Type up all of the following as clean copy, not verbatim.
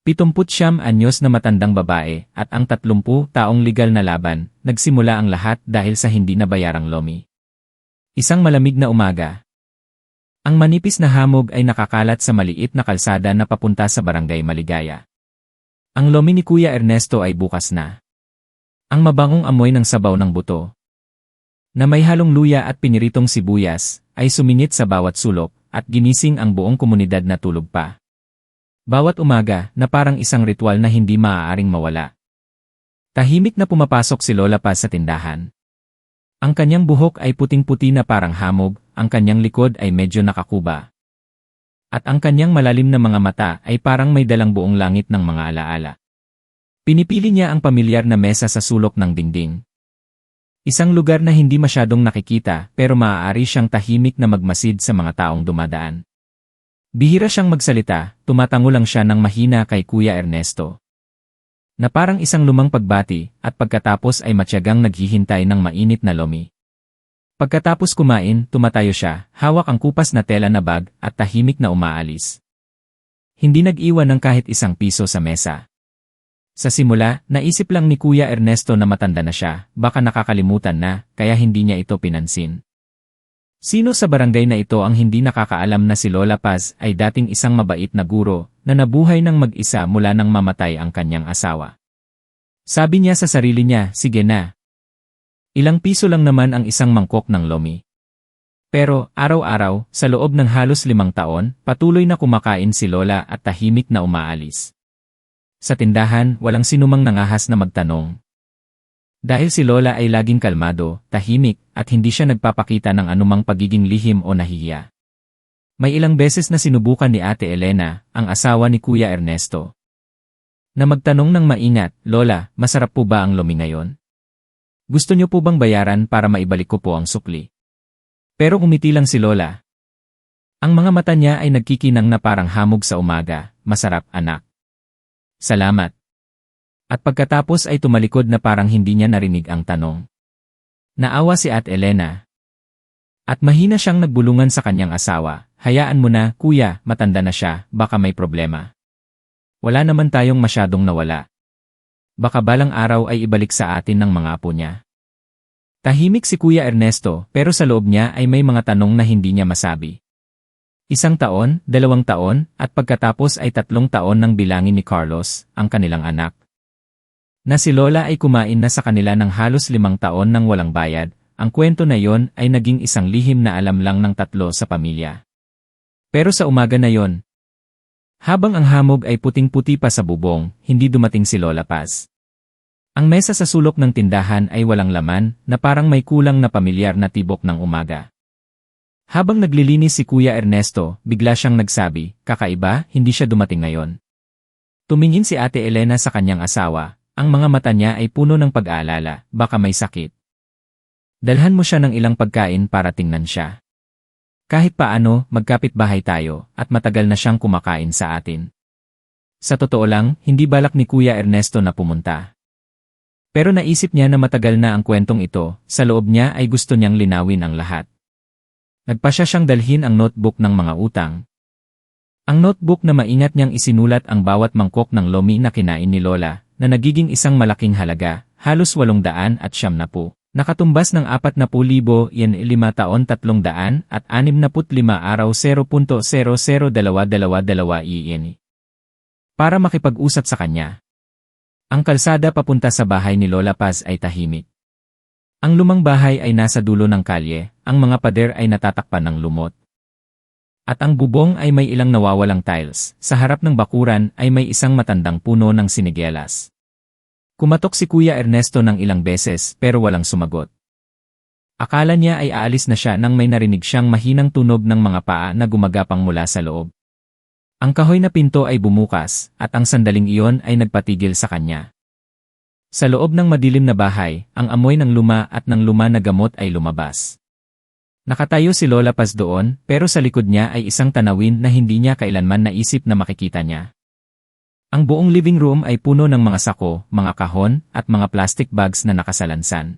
79 anyos na matandang babae at ang 30 taong legal na laban, nagsimula ang lahat dahil sa hindi nabayarang lomi. Isang malamig na umaga. Ang manipis na hamog ay nakakalat sa maliit na kalsada na papunta sa Barangay Maligaya. Ang lomi ni Kuya Ernesto ay bukas na. Ang mabangong amoy ng sabaw ng buto, na may halong luya at piniritong sibuyas, ay sumingit sa bawat sulok at ginising ang buong komunidad na tulog pa. Bawat umaga na parang isang ritual na hindi maaaring mawala. Tahimik na pumapasok si Lola Paz sa tindahan. Ang kanyang buhok ay puting-puti na parang hamog, ang kanyang likod ay medyo nakakuba. At ang kanyang malalim na mga mata ay parang may dalang buong langit ng mga alaala. Pinipili niya ang pamilyar na mesa sa sulok ng dingding. Isang lugar na hindi masyadong nakikita pero maaari siyang tahimik na magmasid sa mga taong dumadaan. Bihira siyang magsalita, tumatango lang siya ng mahina kay Kuya Ernesto, na parang isang lumang pagbati at pagkatapos ay matyagang naghihintay ng mainit na lomi. Pagkatapos kumain, tumatayo siya, hawak ang kupas na tela na bag at tahimik na umaalis. Hindi nag-iwan ng kahit isang piso sa mesa. Sa simula, naisip lang ni Kuya Ernesto na matanda na siya, baka nakakalimutan na, kaya hindi niya ito pinansin. Sino sa barangay na ito ang hindi nakakaalam na si Lola Paz ay dating isang mabait na guro na nabuhay ng mag-isa mula nang mamatay ang kanyang asawa? Sabi niya sa sarili niya, sige na. Ilang piso lang naman ang isang mangkok ng lomi. Pero, araw-araw, sa loob ng halos 5 taon, patuloy na kumakain si Lola at tahimik na umaalis. Sa tindahan, walang sinumang nangahas na magtanong. Dahil si Lola ay laging kalmado, tahimik, at hindi siya nagpapakita ng anumang pagiging lihim o nahihiya. May ilang beses na sinubukan ni Ate Elena, ang asawa ni Kuya Ernesto, na magtanong ng maingat, Lola, masarap po ba ang lomi ngayon? Gusto niyo po bang bayaran para maibalik ko po ang sukli? Pero umiti lang si Lola. Ang mga mata niya ay nagkikinang na parang hamog sa umaga, masarap anak. Salamat. At pagkatapos ay tumalikod na parang hindi niya narinig ang tanong. Naawa si Ate Elena. At mahina siyang nagbulungan sa kanyang asawa, hayaan mo na, kuya, matanda na siya, baka may problema. Wala naman tayong masyadong nawala. Baka balang araw ay ibalik sa atin ng mga apo niya. Tahimik si Kuya Ernesto pero sa loob niya ay may mga tanong na hindi niya masabi. 1 taon, 2 taon, at pagkatapos ay 3 taon nang bilangin ni Carlos, ang kanilang anak, na si Lola ay kumain na sa kanila ng halos 5 taon nang walang bayad. Ang kwento na yon ay naging isang lihim na alam lang ng 3 sa pamilya. Pero sa umaga na yon, habang ang hamog ay puting-puti pa sa bubong, hindi dumating si Lola Paz. Ang mesa sa sulok ng tindahan ay walang laman, na parang may kulang na pamilyar na tibok ng umaga. Habang naglilinis si Kuya Ernesto, bigla siyang nagsabi, kakaiba, hindi siya dumating ngayon. Tumingin si Ate Elena sa kanyang asawa, ang mga mata niya ay puno ng pag-aalala, baka may sakit. Dalhan mo siya ng ilang pagkain para tingnan siya. Kahit paano, magkapit-bahay tayo, at matagal na siyang kumakain sa atin. Sa totoo lang, hindi balak ni Kuya Ernesto na pumunta. Pero naisip niya na matagal na ang kwentong ito, sa loob niya ay gusto niyang linawin ang lahat. Nagpasya siyang dalhin ang notebook ng mga utang. Ang notebook na maingat niyang isinulat ang bawat mangkok ng lomi na kinain ni Lola, na nagiging isang malaking halaga, halos 870, nakatumbas ng 40,000 yen 5 taon 300 at 65 araw 0.002222 yen. Para makipag-usap sa kanya. Ang kalsada papunta sa bahay ni Lola Paz ay tahimik. Ang lumang bahay ay nasa dulo ng kalye, ang mga pader ay natatakpan ng lumot. At ang bubong ay may ilang nawawalang tiles, sa harap ng bakuran ay may isang matandang puno ng sinigelas. Kumatok si Kuya Ernesto ng ilang beses pero walang sumagot. Akala niya ay aalis na siya nang may narinig siyang mahinang tunog ng mga paa na gumagapang mula sa loob. Ang kahoy na pinto ay bumukas at ang sandaling iyon ay nagpatigil sa kanya. Sa loob ng madilim na bahay, ang amoy ng luma at ng luma na gamot ay lumabas. Nakatayo si Lola Paz doon, pero sa likod niya ay isang tanawin na hindi niya kailanman naisip na makikita niya. Ang buong living room ay puno ng mga sako, mga kahon, at mga plastic bags na nakasalansan.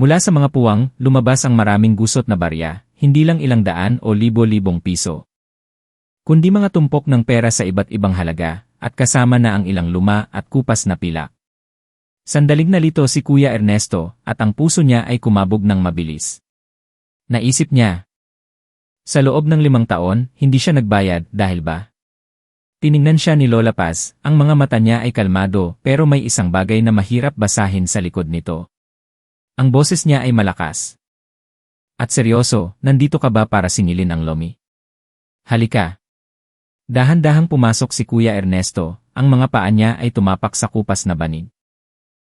Mula sa mga puwang, lumabas ang maraming gusot na barya, hindi lang ilang daan o libo-libong piso, kundi mga tumpok ng pera sa iba't ibang halaga, at kasama na ang ilang luma at kupas na pilak. Sandaling nalito si Kuya Ernesto at ang puso niya ay kumabog ng mabilis. Naisip niya. Sa loob ng 5 taon, hindi siya nagbayad dahil ba? Tiningnan siya ni Lola Paz, ang mga mata niya ay kalmado pero may isang bagay na mahirap basahin sa likod nito. Ang boses niya ay malakas. At seryoso, nandito ka ba para singilin ang lomi? Halika. Dahan-dahang pumasok si Kuya Ernesto, ang mga paa niya ay tumapak sa kupas na banig.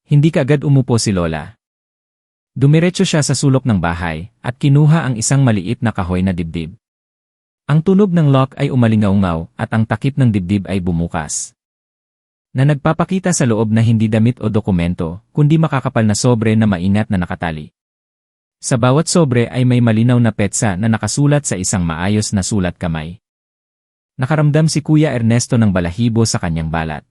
Hindi kaagad umupo si Lola. Dumiretso siya sa sulok ng bahay at kinuha ang isang maliit na kahoy na dibdib. Ang tunog ng lock ay umalingaungaw at ang takip ng dibdib ay bumukas. Na nagpapakita sa loob na hindi damit o dokumento, kundi makakapal na sobre na maingat na nakatali. Sa bawat sobre ay may malinaw na petsa na nakasulat sa isang maayos na sulat kamay. Nakaramdam si Kuya Ernesto ng balahibo sa kanyang balat.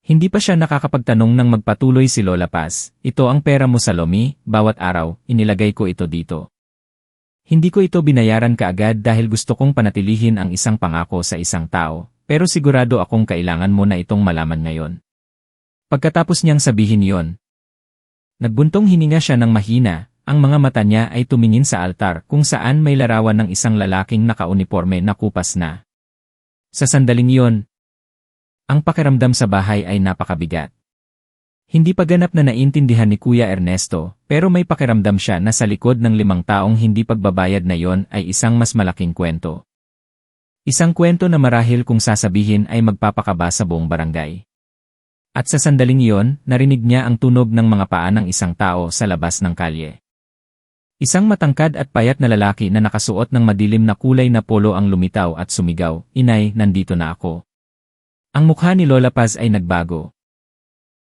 Hindi pa siya nakakapagtanong nang magpatuloy si Lola Paz, ito ang pera mo sa lomi, bawat araw, inilagay ko ito dito. Hindi ko ito binayaran kaagad dahil gusto kong panatilihin ang isang pangako sa isang tao, pero sigurado akong kailangan mo na itong malaman ngayon. Pagkatapos niyang sabihin yon, nagbuntong hininga siya ng mahina, ang mga mata niya ay tumingin sa altar kung saan may larawan ng isang lalaking nakauniporme na kupas na. Sa sandaling yon, ang pakiramdam sa bahay ay napakabigat. Hindi pa ganap na naintindihan ni Kuya Ernesto, pero may pakiramdam siya na sa likod ng 5 taong hindi pagbabayad na yon ay isang mas malaking kwento. Isang kwento na marahil kung sasabihin ay magpapakaba sa buong barangay. At sa sandaling iyon, narinig niya ang tunog ng mga paa ng isang tao sa labas ng kalye. Isang matangkad at payat na lalaki na nakasuot ng madilim na kulay na polo ang lumitaw at sumigaw, "Inay, nandito na ako." Ang mukha ni Lola Paz ay nagbago.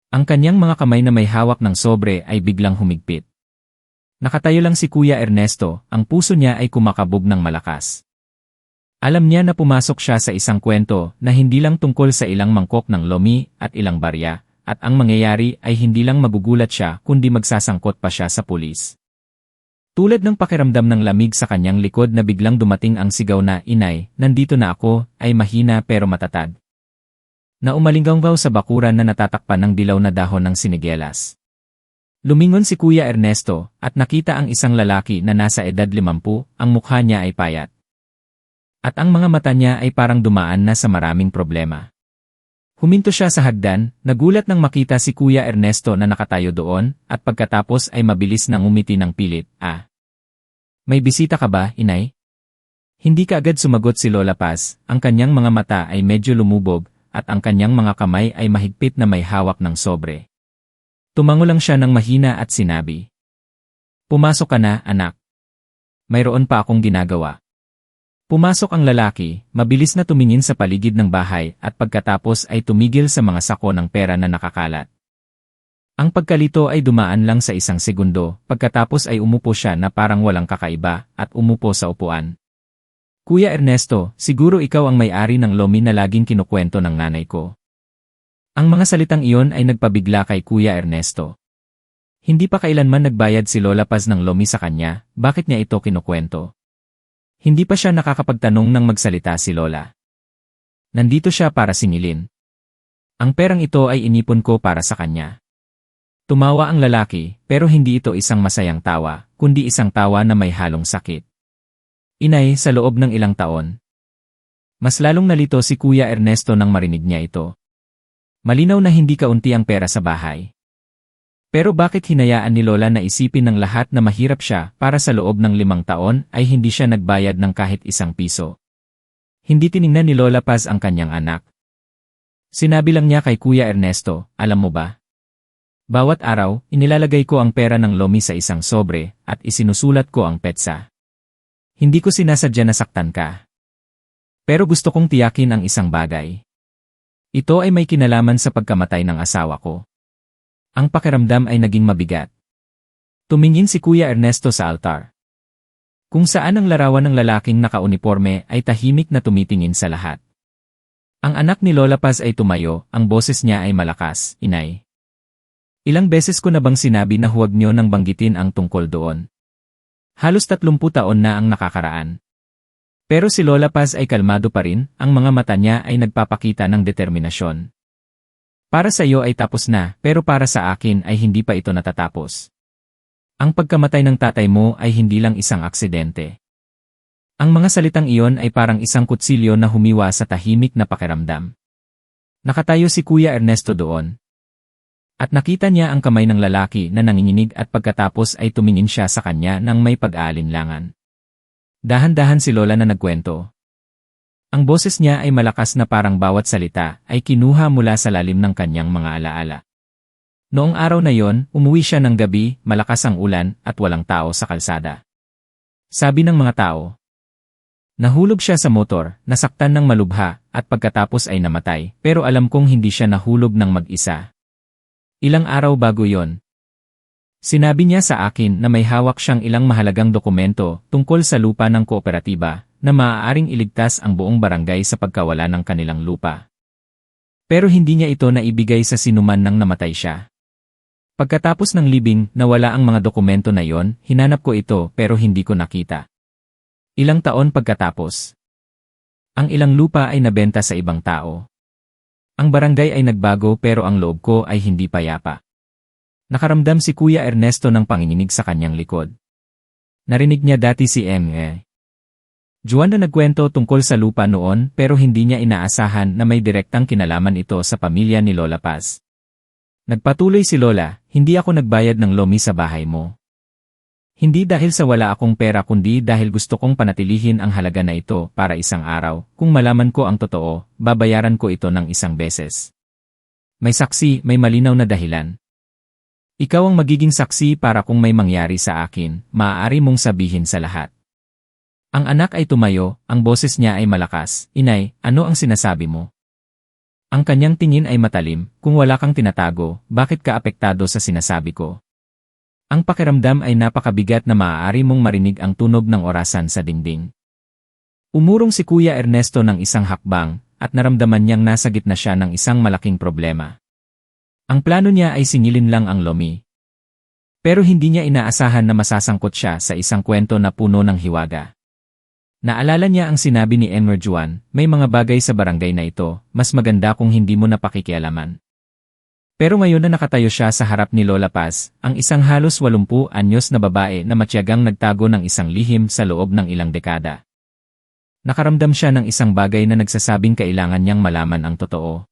Ang kanyang mga kamay na may hawak ng sobre ay biglang humigpit. Nakatayo lang si Kuya Ernesto, ang puso niya ay kumakabog ng malakas. Alam niya na pumasok siya sa isang kwento na hindi lang tungkol sa ilang mangkok ng lomi at ilang barya, at ang mangyayari ay hindi lang magugulat siya kundi magsasangkot pa siya sa pulis. Tulad ng pakiramdam ng lamig sa kanyang likod na biglang dumating ang sigaw na, "Inay, nandito na ako," ay mahina pero matatag. Na umalinggaw sa bakuran na natatakpan ng dilaw na dahon ng sinigelas. Lumingon si Kuya Ernesto at nakita ang isang lalaki na nasa edad 50, ang mukha niya ay payat. At ang mga mata niya ay parang dumaan na sa maraming problema. Huminto siya sa hagdan, nagulat nang makita si Kuya Ernesto na nakatayo doon, at pagkatapos ay mabilis nang umiti ng pilit, "May bisita ka ba, Inay?" Hindi kaagad sumagot si Lola Paz, ang kanyang mga mata ay medyo lumubog, at ang kanyang mga kamay ay mahigpit na may hawak ng sobre. Tumango lang siya ng mahina at sinabi, "Pumasok ka na, anak. Mayroon pa akong ginagawa." Pumasok ang lalaki, mabilis na tumingin sa paligid ng bahay at pagkatapos ay tumigil sa mga sako ng pera na nakakalat. Ang pagkalito ay dumaan lang sa isang segundo, pagkatapos ay umupo siya na parang walang kakaiba at umupo sa upuan. "Kuya Ernesto, siguro ikaw ang may-ari ng lomi na laging kinukwento ng nanay ko." Ang mga salitang iyon ay nagpabigla kay Kuya Ernesto. Hindi pa kailanman nagbayad si Lola Paz ng lomi sa kanya, bakit niya ito kinukwento? Hindi pa siya nakakapagtanong nang magsalita si Lola. "Nandito siya para singilin. Ang perang ito ay inipon ko para sa kanya." Tumawa ang lalaki, pero hindi ito isang masayang tawa, kundi isang tawa na may halong sakit. "Inay, sa loob ng ilang taon." Mas lalong nalito si Kuya Ernesto nang marinig niya ito. Malinaw na hindi kaunti ang pera sa bahay. Pero bakit hinayaan ni Lola na isipin ng lahat na mahirap siya para sa loob ng 5 taon ay hindi siya nagbayad ng kahit isang piso? Hindi tiningnan ni Lola Paz ang kanyang anak. Sinabi lang niya kay Kuya Ernesto, "Alam mo ba? Bawat araw, inilalagay ko ang pera ng lomi sa isang sobre at isinusulat ko ang petsa. Hindi ko sinasadya na saktan ka. Pero gusto kong tiyakin ang isang bagay. Ito ay may kinalaman sa pagkamatay ng asawa ko." Ang pakiramdam ay naging mabigat. Tumingin si Kuya Ernesto sa altar. Kung saan ang larawan ng lalaking nakauniporme ay tahimik na tumitingin sa lahat. Ang anak ni Lola Paz ay tumayo, ang boses niya ay malakas, "Inay. Ilang beses ko na bang sinabi na huwag niyo nang banggitin ang tungkol doon? Halos 30 taon na ang nakakaraan. Pero si Lola Paz ay kalmado pa rin, ang mga mata niya ay nagpapakita ng determinasyon. Para sa iyo ay tapos na, pero para sa akin ay hindi pa ito natatapos. Ang pagkamatay ng tatay mo ay hindi lang isang aksidente. Ang mga salitang iyon ay parang isang kutsilyo na humiwa sa tahimik na pakiramdam. Nakatayo si Kuya Ernesto doon. At nakita niya ang kamay ng lalaki na nanginginig at pagkatapos ay tumingin siya sa kanya ng may pag-aalinlangan. Dahan-dahan si Lola na nagkwento. Ang boses niya ay malakas na parang bawat salita ay kinuha mula sa lalim ng kanyang mga alaala. Noong araw na yon, umuwi siya ng gabi, malakas ang ulan at walang tao sa kalsada. Sabi ng mga tao. Nahulog siya sa motor, nasaktan ng malubha, at pagkatapos ay namatay, pero alam kong hindi siya nahulog ng mag-isa. Ilang araw bago yon. Sinabi niya sa akin na may hawak siyang ilang mahalagang dokumento tungkol sa lupa ng kooperatiba na maaaring iligtas ang buong barangay sa pagkawala ng kanilang lupa. Pero hindi niya ito naibigay sa sinuman nang namatay siya. Pagkatapos ng libing, nawala ang mga dokumento na yon, hinanap ko ito pero hindi ko nakita. Ilang taon pagkatapos, ang ilang lupa ay nabenta sa ibang tao. Ang barangay ay nagbago pero ang loob ko ay hindi payapa. Nakaramdam si Kuya Ernesto ng panginginig sa kanyang likod. Narinig niya dati si M.E. Juan na nagkwento tungkol sa lupa noon pero hindi niya inaasahan na may direktang kinalaman ito sa pamilya ni Lola Paz. Nagpatuloy si Lola, hindi ako nagbayad ng lomi sa bahay mo. Hindi dahil sa wala akong pera kundi dahil gusto kong panatilihin ang halaga na ito para isang araw. Kung malaman ko ang totoo, babayaran ko ito ng isang beses. May saksi, may malinaw na dahilan. Ikaw ang magiging saksi para kung may mangyari sa akin, maaari mong sabihin sa lahat. Ang anak ay tumayo, ang boses niya ay malakas. Inay, ano ang sinasabi mo? Ang kanyang tingin ay matalim, kung wala kang tinatago, bakit ka apektado sa sinasabi ko? Ang pakiramdam ay napakabigat na maaari mong marinig ang tunog ng orasan sa dingding. Umurong si Kuya Ernesto ng isang hakbang, at naramdaman niyang nasa gitna siya ng isang malaking problema. Ang plano niya ay singilin lang ang lomi. Pero hindi niya inaasahan na masasangkot siya sa isang kwento na puno ng hiwaga. Naalala niya ang sinabi ni Enmer Juan, may mga bagay sa barangay na ito, mas maganda kung hindi mo na pakikialaman. Pero ngayon na nakatayo siya sa harap ni Lola Paz, ang isang halos 80 anyos na babae na matyagang nagtago ng isang lihim sa loob ng ilang dekada. Nakaramdam siya ng isang bagay na nagsasabing kailangan niyang malaman ang totoo.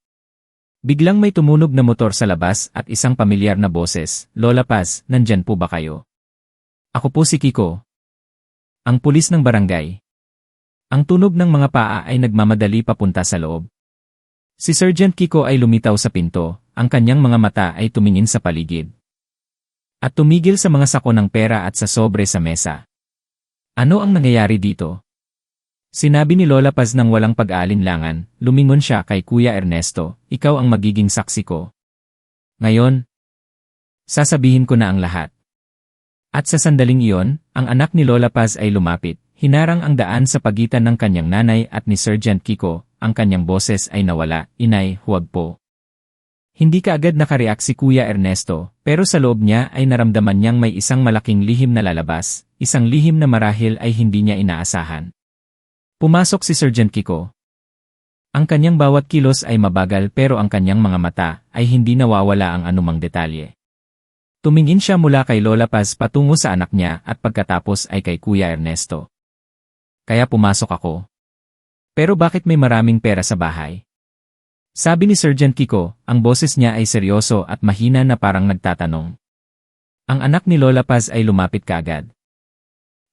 Biglang may tumunog na motor sa labas at isang pamilyar na boses, Lola Paz, nandyan po ba kayo? Ako po si Kiko. Ang pulis ng barangay. Ang tunog ng mga paa ay nagmamadali papunta sa loob. Si Sergeant Kiko ay lumitaw sa pinto, ang kanyang mga mata ay tumingin sa paligid. At tumigil sa mga sako ng pera at sa sobre sa mesa. Ano ang nangyayari dito? Sinabi ni Lola Paz ng walang pag-aalinlangan, lumingon siya kay Kuya Ernesto, ikaw ang magiging saksi ko. Ngayon, sasabihin ko na ang lahat. At sa sandaling iyon, ang anak ni Lola Paz ay lumapit, hinarang ang daan sa pagitan ng kanyang nanay at ni Sergeant Kiko, ang kanyang boses ay nawala, inay, huwag po. Hindi kaagad nakareact si Kuya Ernesto, pero sa loob niya ay naramdaman niyang may isang malaking lihim na lalabas, isang lihim na marahil ay hindi niya inaasahan. Pumasok si Sergeant Kiko. Ang kanyang bawat kilos ay mabagal pero ang kanyang mga mata ay hindi nawawala ang anumang detalye. Tumingin siya mula kay Lola Paz patungo sa anak niya at pagkatapos ay kay Kuya Ernesto. Kaya pumasok ako. Pero bakit may maraming pera sa bahay? Sabi ni Sergeant Kiko, ang boses niya ay seryoso at mahina na parang nagtatanong. Ang anak ni Lola Paz ay lumapit kaagad.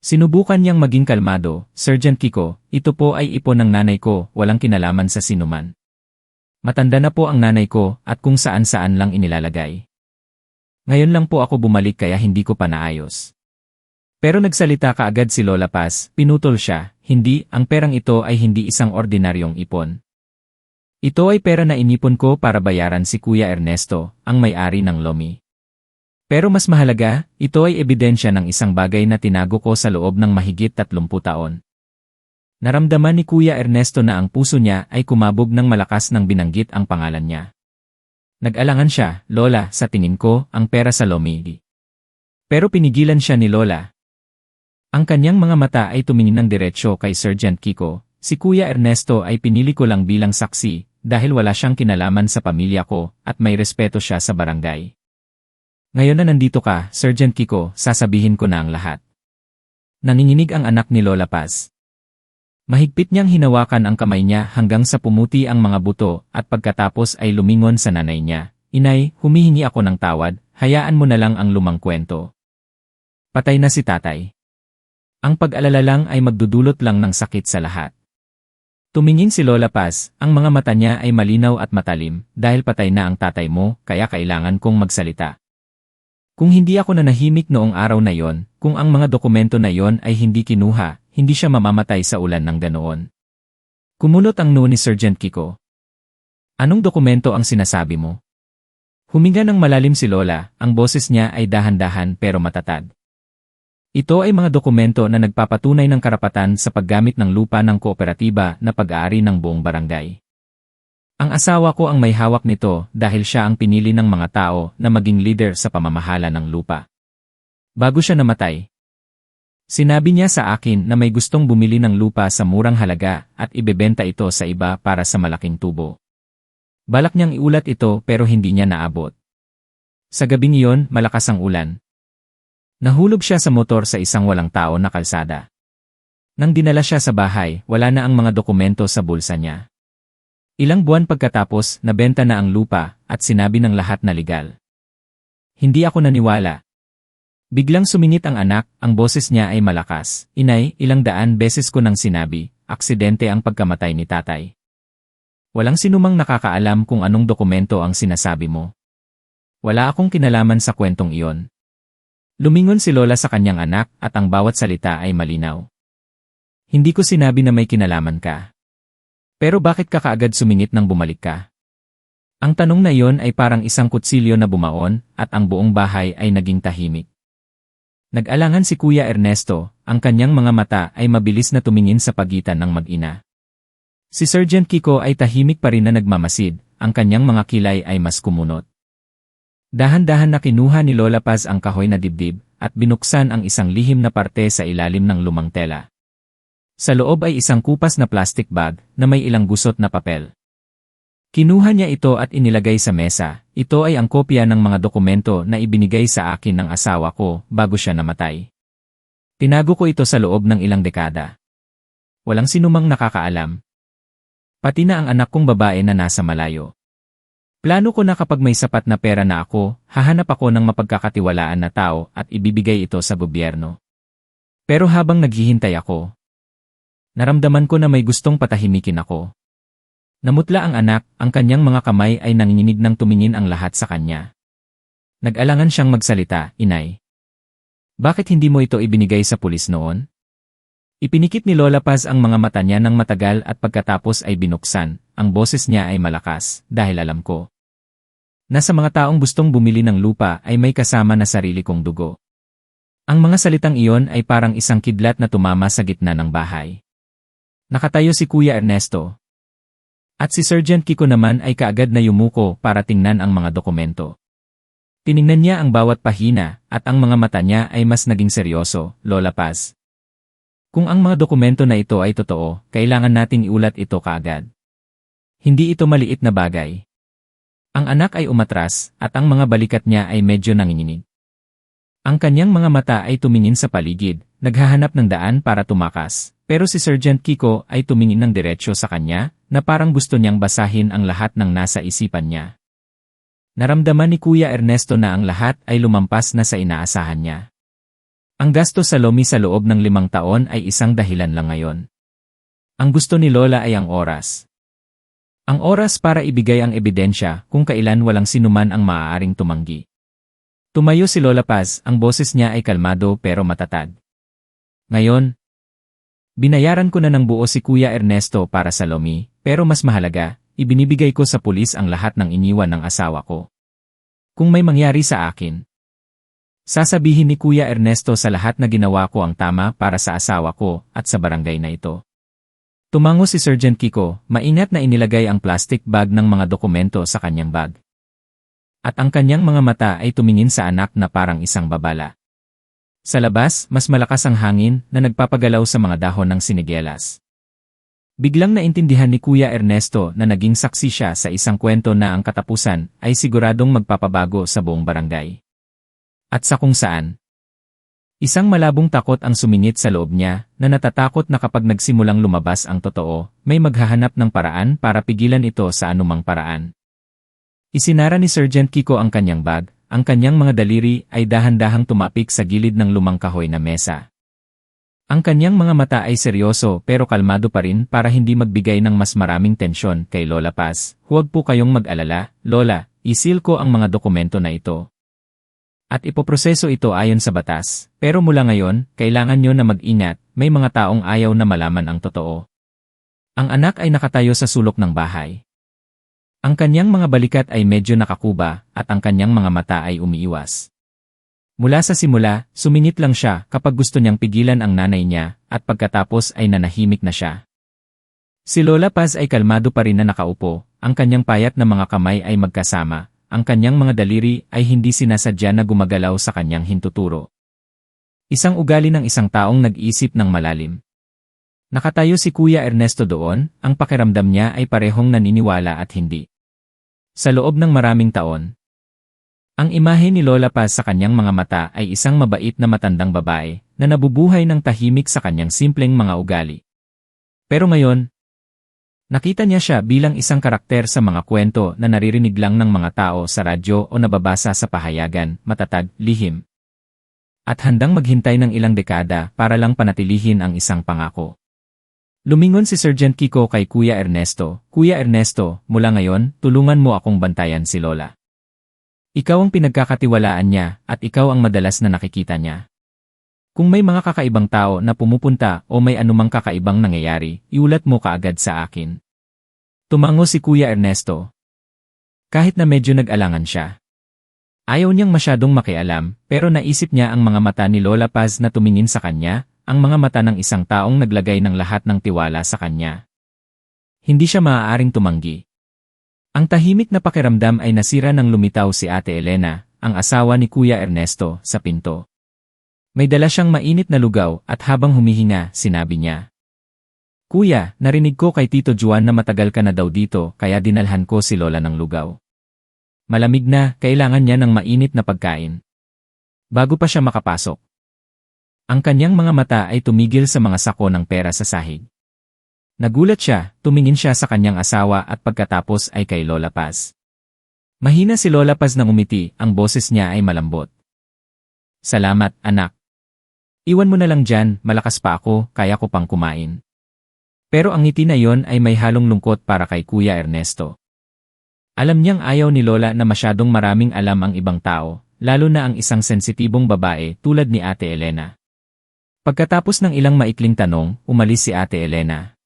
Sinubukan niyang maging kalmado, Sergeant Kiko, ito po ay ipon ng nanay ko, walang kinalaman sa sinuman. Matanda na po ang nanay ko at kung saan-saan lang inilalagay. Ngayon lang po ako bumalik kaya hindi ko pa naayos. Pero nagsalita kaagad si Lola Paz, pinutol siya, hindi, ang perang ito ay hindi isang ordinaryong ipon. Ito ay pera na inipon ko para bayaran si Kuya Ernesto, ang may-ari ng lomi. Pero mas mahalaga, ito ay ebidensya ng isang bagay na tinago ko sa loob ng mahigit 30 taon. Naramdaman ni Kuya Ernesto na ang puso niya ay kumabog ng malakas nang binanggit ang pangalan niya. Nag-alangan siya, Lola, sa tingin ko, ang pera sa lomi. Pero pinigilan siya ni Lola. Ang kanyang mga mata ay tumingin ng diretsyo kay Sergeant Kiko. Si Kuya Ernesto ay pinili ko lang bilang saksi dahil wala siyang kinalaman sa pamilya ko at may respeto siya sa barangay. Ngayon na nandito ka, Sergeant Kiko, sasabihin ko na ang lahat. Nanginginig ang anak ni Lola Paz. Mahigpit niyang hinawakan ang kamay niya hanggang sa pumuti ang mga buto at pagkatapos ay lumingon sa nanay niya. Inay, humihingi ako ng tawad, hayaan mo na lang ang lumang kwento. Patay na si tatay. Ang pag-alala lang ay magdudulot lang ng sakit sa lahat. Tumingin si Lola Paz, ang mga mata niya ay malinaw at matalim dahil patay na ang tatay mo kaya kailangan kong magsalita. Kung hindi ako nanahimik noong araw na yon, kung ang mga dokumento na yon ay hindi kinuha, hindi siya mamamatay sa ulan ng ganoon. Kumunot ang noo ni Sergeant Kiko. Anong dokumento ang sinasabi mo? Huminga ng malalim si Lola, ang boses niya ay dahan-dahan pero matatag. Ito ay mga dokumento na nagpapatunay ng karapatan sa paggamit ng lupa ng kooperatiba na pag-aari ng buong barangay. Ang asawa ko ang may hawak nito dahil siya ang pinili ng mga tao na maging leader sa pamamahala ng lupa. Bago siya namatay, sinabi niya sa akin na may gustong bumili ng lupa sa murang halaga at ibebenta ito sa iba para sa malaking tubo. Balak niyang iulat ito pero hindi niya naabot. Sa gabing iyon, malakas ang ulan. Nahulog siya sa motor sa isang walang tao na kalsada. Nang dinala siya sa bahay, wala na ang mga dokumento sa bulsa niya. Ilang buwan pagkatapos, nabenta na ang lupa at sinabi ng lahat na legal. Hindi ako naniwala. Biglang sumingit ang anak, ang boses niya ay malakas. Inay, ilang daan beses ko nang sinabi, aksidente ang pagkamatay ni tatay. Walang sinumang nakakaalam kung anong dokumento ang sinasabi mo. Wala akong kinalaman sa kwentong iyon. Lumingon si Lola sa kanyang anak at ang bawat salita ay malinaw. Hindi ko sinabi na may kinalaman ka. Pero bakit ka kaagad sumingit nang bumalik ka? Ang tanong na iyon ay parang isang kutsilyo na bumaon at ang buong bahay ay naging tahimik. Nag-alangan si Kuya Ernesto, ang kanyang mga mata ay mabilis na tumingin sa pagitan ng mag-ina. Si Sergeant Kiko ay tahimik pa rin na nagmamasid, ang kanyang mga kilay ay mas kumunot. Dahan-dahan na kinuha ni Lola Paz ang kahoy na dibdib at binuksan ang isang lihim na parte sa ilalim ng lumang tela. Sa loob ay isang kupas na plastic bag na may ilang gusot na papel. Kinuha niya ito at inilagay sa mesa. Ito ay ang kopya ng mga dokumento na ibinigay sa akin ng asawa ko bago siya namatay. Tinago ko ito sa loob ng ilang dekada. Walang sinumang nakakaalam. Pati na ang anak kong babae na nasa malayo. Plano ko na kapag may sapat na pera na ako, hahanap ako ng mapagkakatiwalaan na tao at ibibigay ito sa gobyerno. Pero habang naghihintay ako, naramdaman ko na may gustong patahimikin ako. Namutla ang anak, ang kanyang mga kamay ay nanginginig nang tumingin ang lahat sa kanya. Nag-alangan siyang magsalita, Inay. Bakit hindi mo ito ibinigay sa pulis noon? Ipinikit ni Lola Paz ang mga mata niya ng matagal at pagkatapos ay binuksan. Ang boses niya ay malakas, dahil alam ko. Nasa mga taong gustong bumili ng lupa ay may kasama na sarili kong dugo. Ang mga salitang iyon ay parang isang kidlat na tumama sa gitna ng bahay. Nakatayo si Kuya Ernesto. At si Sergeant Kiko naman ay kaagad na yumuko para tingnan ang mga dokumento. Tiningnan niya ang bawat pahina at ang mga mata niya ay mas naging seryoso, Lola Paz. Kung ang mga dokumento na ito ay totoo, kailangan nating iulat ito kaagad. Hindi ito maliit na bagay. Ang anak ay umatras at ang mga balikat niya ay medyo nanginginig. Ang kanyang mga mata ay tumingin sa paligid, naghahanap ng daan para tumakas, pero si Sergeant Kiko ay tumingin ng diretsyo sa kanya na parang gusto niyang basahin ang lahat ng nasa isipan niya. Naramdaman ni Kuya Ernesto na ang lahat ay lumampas na sa inaasahan niya. Ang gasto sa Lomi sa loob ng 5 taon ay isang dahilan lang ngayon. Ang gusto ni Lola ay ang oras. Ang oras para ibigay ang ebidensya kung kailan walang sinuman ang maaaring tumanggi. Tumayo si Lola Paz, ang boses niya ay kalmado pero matatag. Ngayon, binayaran ko na ng buo si Kuya Ernesto para sa Lomi, pero mas mahalaga, ibinibigay ko sa pulis ang lahat ng iniwan ng asawa ko. Kung may mangyari sa akin, sasabihin ni Kuya Ernesto sa lahat na ginawa ko ang tama para sa asawa ko at sa barangay na ito. Tumango si Sergeant Kiko, maingat na inilagay ang plastic bag ng mga dokumento sa kanyang bag. At ang kanyang mga mata ay tumingin sa anak na parang isang babala. Sa labas, mas malakas ang hangin na nagpapagalaw sa mga dahon ng sinigelas. Biglang naintindihan ni Kuya Ernesto na naging saksi siya sa isang kwento na ang katapusan ay siguradong magpapabago sa buong barangay. At sa kung saan. Isang malabong takot ang sumingit sa loob niya na natatakot na kapag nagsimulang lumabas ang totoo, may maghahanap ng paraan para pigilan ito sa anumang paraan. Isinara ni Sergeant Kiko ang kanyang bag, ang kanyang mga daliri ay dahan-dahang tumapik sa gilid ng lumang kahoy na mesa. Ang kanyang mga mata ay seryoso pero kalmado pa rin para hindi magbigay ng mas maraming tensyon kay Lola Paz. Huwag po kayong mag-alala, Lola, isil ko ang mga dokumento na ito. At ipoproseso ito ayon sa batas, pero mula ngayon, kailangan nyo na mag-ingat, may mga taong ayaw na malaman ang totoo. Ang anak ay nakatayo sa sulok ng bahay. Ang kanyang mga balikat ay medyo nakakuba at ang kanyang mga mata ay umiiwas. Mula sa simula, sumingit lang siya kapag gusto niyang pigilan ang nanay niya at pagkatapos ay nanahimik na siya. Si Lola Paz ay kalmado pa rin na nakaupo, ang kanyang payat na mga kamay ay magkasama. Ang kanyang mga daliri ay hindi sinasadya na gumagalaw sa kanyang hintuturo. Isang ugali ng isang taong nag-iisip ng malalim. Nakatayo si Kuya Ernesto doon, ang pakiramdam niya ay parehong naniniwala at hindi. Sa loob ng maraming taon, ang imahe ni Lola Paz sa kanyang mga mata ay isang mabait na matandang babae na nabubuhay ng tahimik sa kanyang simpleng mga ugali. Pero ngayon, nakita niya siya bilang isang karakter sa mga kwento na naririnig lang ng mga tao sa radyo o nababasa sa pahayagan, matatag, lihim. At handang maghintay ng ilang dekada para lang panatilihin ang isang pangako. Lumingon si Sergeant Kiko kay Kuya Ernesto. Kuya Ernesto, mula ngayon, tulungan mo akong bantayan si Lola. Ikaw ang pinagkakatiwalaan niya at ikaw ang madalas na nakikita niya. Kung may mga kakaibang tao na pumupunta o may anumang kakaibang nangyayari, iulat mo kaagad sa akin. Tumango si Kuya Ernesto. Kahit na medyo nag-alangan siya. Ayaw niyang masyadong makialam, pero naisip niya ang mga mata ni Lola Paz na tumingin sa kanya, ang mga mata ng isang taong naglagay ng lahat ng tiwala sa kanya. Hindi siya maaaring tumanggi. Ang tahimik na pakiramdam ay nasira nang lumitaw si Ate Elena, ang asawa ni Kuya Ernesto, sa pinto. May dala siyang mainit na lugaw at habang humihinga, sinabi niya. Kuya, narinig ko kay Tito Juan na matagal ka na daw dito kaya dinalhan ko si Lola ng lugaw. Malamig na, kailangan niya ng mainit na pagkain. Bago pa siya makapasok. Ang kanyang mga mata ay tumigil sa mga sako ng pera sa sahig. Nagulat siya, tumingin siya sa kanyang asawa at pagkatapos ay kay Lola Paz. Mahina si Lola Paz nang umiti, ang boses niya ay malambot. Salamat, anak. Iwan mo na lang dyan, malakas pa ako, kaya ko pang kumain. Pero ang ngiti na yon ay may halong lungkot para kay Kuya Ernesto. Alam niyang ayaw ni Lola na masyadong maraming alam ang ibang tao, lalo na ang isang sensitibong babae tulad ni Ate Elena. Pagkatapos ng ilang maikling tanong, umalis si Ate Elena.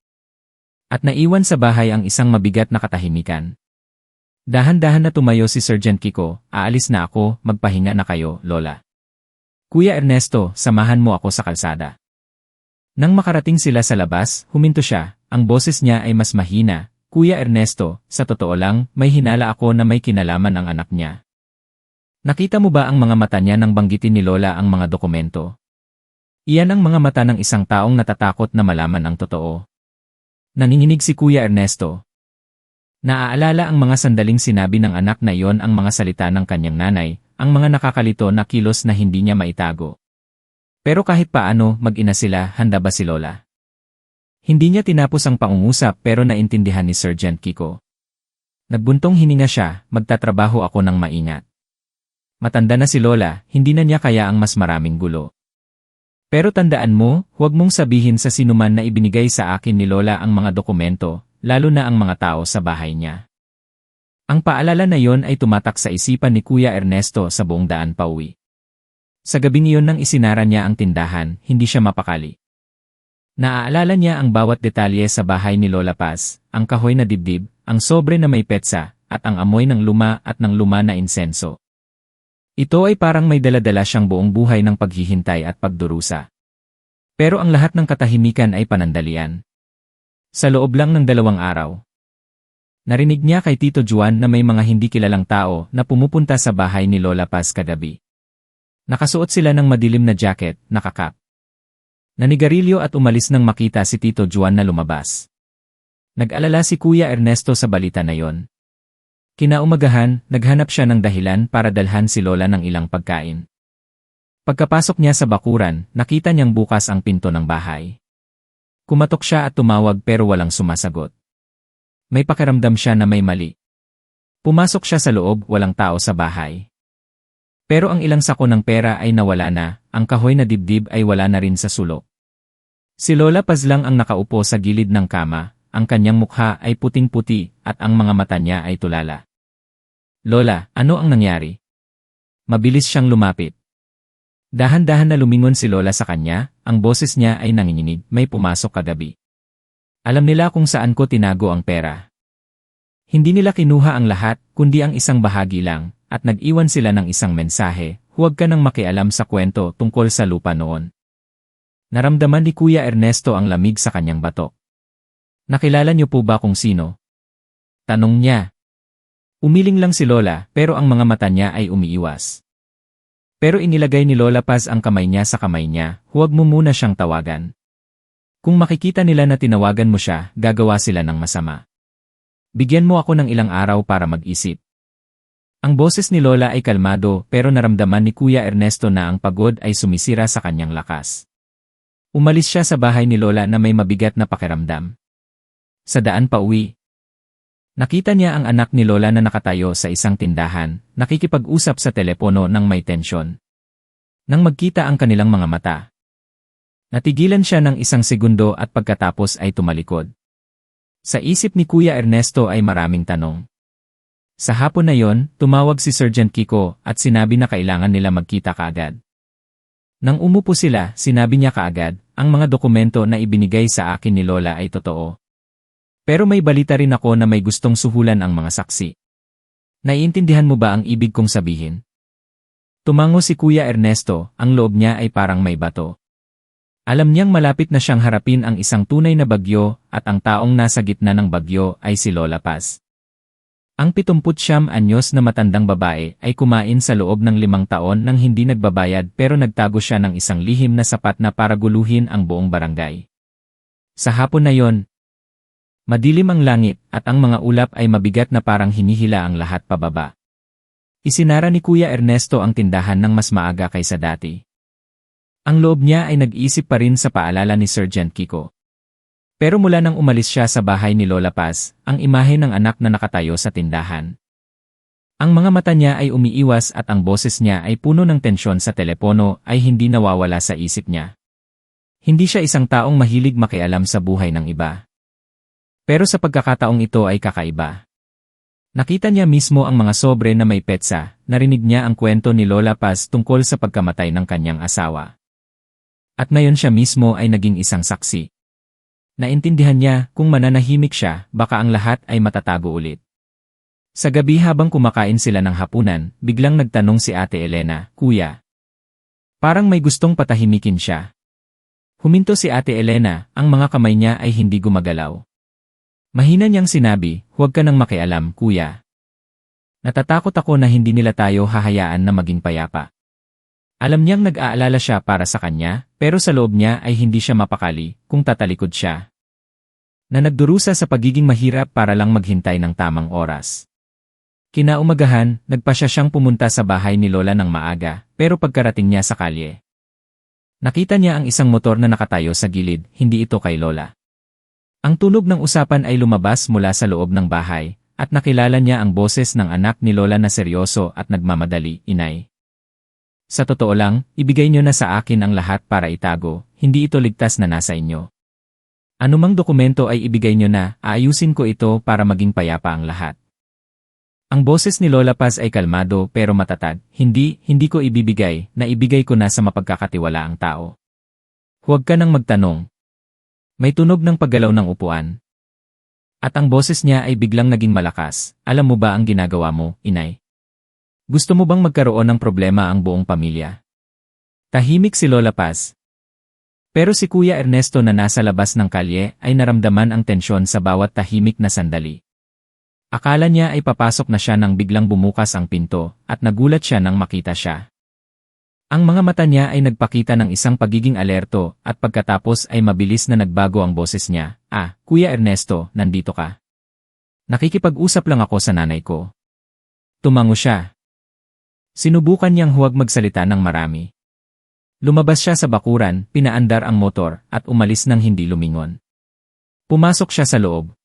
At naiwan sa bahay ang isang mabigat na katahimikan. Dahan-dahan na tumayo si Sergeant Kiko, aalis na ako, magpahinga na kayo, Lola. Kuya Ernesto, samahan mo ako sa kalsada. Nang makarating sila sa labas, huminto siya, ang boses niya ay mas mahina. Kuya Ernesto, sa totoo lang, may hinala ako na may kinalaman ang anak niya. Nakita mo ba ang mga mata niya nang banggitin ni Lola ang mga dokumento? Iyan ang mga mata ng isang taong natatakot na malaman ang totoo. Nanginginig si Kuya Ernesto. Naaalala ang mga sandaling sinabi ng anak na iyon ang mga salita ng kanyang nanay, ang mga nakakalito na kilos na hindi niya maitago. Pero kahit paano, mag-ina sila, handa ba si Lola? Hindi niya tinapos ang pangungusap pero naintindihan ni Sergeant Kiko. Nagbuntong hininga siya, magtatrabaho ako ng maingat. Matanda na si Lola, hindi na niya kaya ang mas maraming gulo. Pero tandaan mo, huwag mong sabihin sa sinuman na ibinigay sa akin ni Lola ang mga dokumento, lalo na ang mga tao sa bahay niya. Ang paalala na yon ay tumatak sa isipan ni Kuya Ernesto sa buong daan pauwi. Sa gabing iyon nang isinara niya ang tindahan, hindi siya mapakali. Naaalala niya ang bawat detalye sa bahay ni Lola Paz, ang kahoy na dibdib, ang sobre na may petsa, at ang amoy ng luma na insenso. Ito ay parang may daladala siyang buong buhay ng paghihintay at pagdurusa. Pero ang lahat ng katahimikan ay panandalian. Sa loob lang ng 2 araw. Narinig niya kay Tito Juan na may mga hindi kilalang tao na pumupunta sa bahay ni Lola Paz kagabi. Nakasuot sila ng madilim na jacket, nakakap. Nanigarilyo at umalis nang makita si Tito Juan na lumabas. Nag-alala si Kuya Ernesto sa balita na yon. Kinaumagahan, naghanap siya ng dahilan para dalhan si Lola ng ilang pagkain. Pagkapasok niya sa bakuran, nakita niyang bukas ang pinto ng bahay. Kumatok siya at tumawag pero walang sumasagot. May pakiramdam siya na may mali. Pumasok siya sa loob, walang tao sa bahay. Pero ang ilang sako ng pera ay nawala na, ang kahoy na dibdib ay wala na rin sa sulok. Si Lola Paz lang ang nakaupo sa gilid ng kama, ang kanyang mukha ay puting-puti at ang mga mata niya ay tulala. Lola, ano ang nangyari? Mabilis siyang lumapit. Dahan-dahan na lumingon si Lola sa kanya, ang boses niya ay nanginginig, may pumasok kagabi. Alam nila kung saan ko tinago ang pera. Hindi nila kinuha ang lahat, kundi ang isang bahagi lang, at nag-iwan sila ng isang mensahe, huwag ka nang makialam sa kwento tungkol sa lupa noon. Naramdaman ni Kuya Ernesto ang lamig sa kanyang batok. Nakilala niyo po ba kung sino? Tanong niya. Umiling lang si Lola, pero ang mga mata niya ay umiiwas. Pero inilagay ni Lola Paz ang kamay niya sa kamay niya, huwag mo muna siyang tawagan. Kung makikita nila na tinawagan mo siya, gagawa sila ng masama. Bigyan mo ako ng ilang araw para mag-isip. Ang boses ni Lola ay kalmado pero naramdaman ni Kuya Ernesto na ang pagod ay sumisira sa kanyang lakas. Umalis siya sa bahay ni Lola na may mabigat na pakiramdam. Sa daan pa uwi, nakita niya ang anak ni Lola na nakatayo sa isang tindahan, nakikipag-usap sa telepono ng may tensyon. Nang magkita ang kanilang mga mata, natigilan siya ng isang segundo at pagkatapos ay tumalikod. Sa isip ni Kuya Ernesto ay maraming tanong. Sa hapon na yon, tumawag si Sergeant Kiko at sinabi na kailangan nila magkita kaagad. Nang umupo sila, sinabi niya kaagad, ang mga dokumento na ibinigay sa akin ni Lola ay totoo. Pero may balita rin ako na may gustong suhulan ang mga saksi. Naiintindihan mo ba ang ibig kong sabihin? Tumango si Kuya Ernesto, ang loob niya ay parang may bato. Alam niyang malapit na siyang harapin ang isang tunay na bagyo at ang taong nasa gitna ng bagyo ay si Lola Paz. Ang 79 anyos na matandang babae ay kumain sa loob ng 5 taon nang hindi nagbabayad pero nagtago siya ng isang lihim na sapat na para guluhin ang buong barangay. Sa hapon na yon, madilim ang langit at ang mga ulap ay mabigat na parang hinihila ang lahat pababa. Isinara ni Kuya Ernesto ang tindahan ng mas maaga kaysa dati. Ang loob niya ay nag-iisip pa rin sa paalala ni Sergeant Kiko. Pero mula nang umalis siya sa bahay ni Lola Paz, ang imahe ng anak na nakatayo sa tindahan. Ang mga mata niya ay umiiwas at ang boses niya ay puno ng tensyon sa telepono ay hindi nawawala sa isip niya. Hindi siya isang taong mahilig makialam sa buhay ng iba. Pero sa pagkakataong ito ay kakaiba. Nakita niya mismo ang mga sobre na may petsa, narinig niya ang kwento ni Lola Paz tungkol sa pagkamatay ng kanyang asawa. At ngayon siya mismo ay naging isang saksi. Naintindihan niya, kung mananahimik siya, baka ang lahat ay matatago ulit. Sa gabi habang kumakain sila ng hapunan, biglang nagtanong si Ate Elena, Kuya. Parang may gustong patahimikin siya. Huminto si Ate Elena, ang mga kamay niya ay hindi gumagalaw. Mahina niyang sinabi, huwag ka nang makialam, Kuya. Natatakot ako na hindi nila tayo hahayaan na maging payapa. Alam niyang nag-aalala siya para sa kanya, pero sa loob niya ay hindi siya mapakali kung tatalikod siya. Na nagdurusa sa pagiging mahirap para lang maghintay ng tamang oras. Kinaumagahan, nagpasya siyang pumunta sa bahay ni Lola ng maaga, pero pagkarating niya sa kalye, nakita niya ang isang motor na nakatayo sa gilid, hindi ito kay Lola. Ang tunog ng usapan ay lumabas mula sa loob ng bahay, at nakilala niya ang boses ng anak ni Lola na seryoso at nagmamadali, Inay. Sa totoo lang, ibigay niyo na sa akin ang lahat para itago, hindi ito ligtas na nasa inyo. Anumang dokumento ay ibigay niyo na, aayusin ko ito para maging payapa ang lahat. Ang boses ni Lola Paz ay kalmado pero matatag, hindi ko ibibigay, naibigay ko na sa mapagkakatiwalaang tao. Huwag ka nang magtanong. May tunog ng paggalaw ng upuan. At ang boses niya ay biglang naging malakas, alam mo ba ang ginagawa mo, Inay? Gusto mo bang magkaroon ng problema ang buong pamilya? Tahimik si Lola Paz. Pero si Kuya Ernesto na nasa labas ng kalye ay naramdaman ang tensyon sa bawat tahimik na sandali. Akala niya ay papasok na siya nang biglang bumukas ang pinto at nagulat siya nang makita siya. Ang mga mata niya ay nagpakita ng isang pagiging alerto at pagkatapos ay mabilis na nagbago ang boses niya. Kuya Ernesto, nandito ka. Nakikipag-usap lang ako sa nanay ko. Tumango siya. Sinubukan niyang huwag magsalita ng marami. Lumabas siya sa bakuran, pinaandar ang motor, at umalis nang hindi lumingon. Pumasok siya sa loob.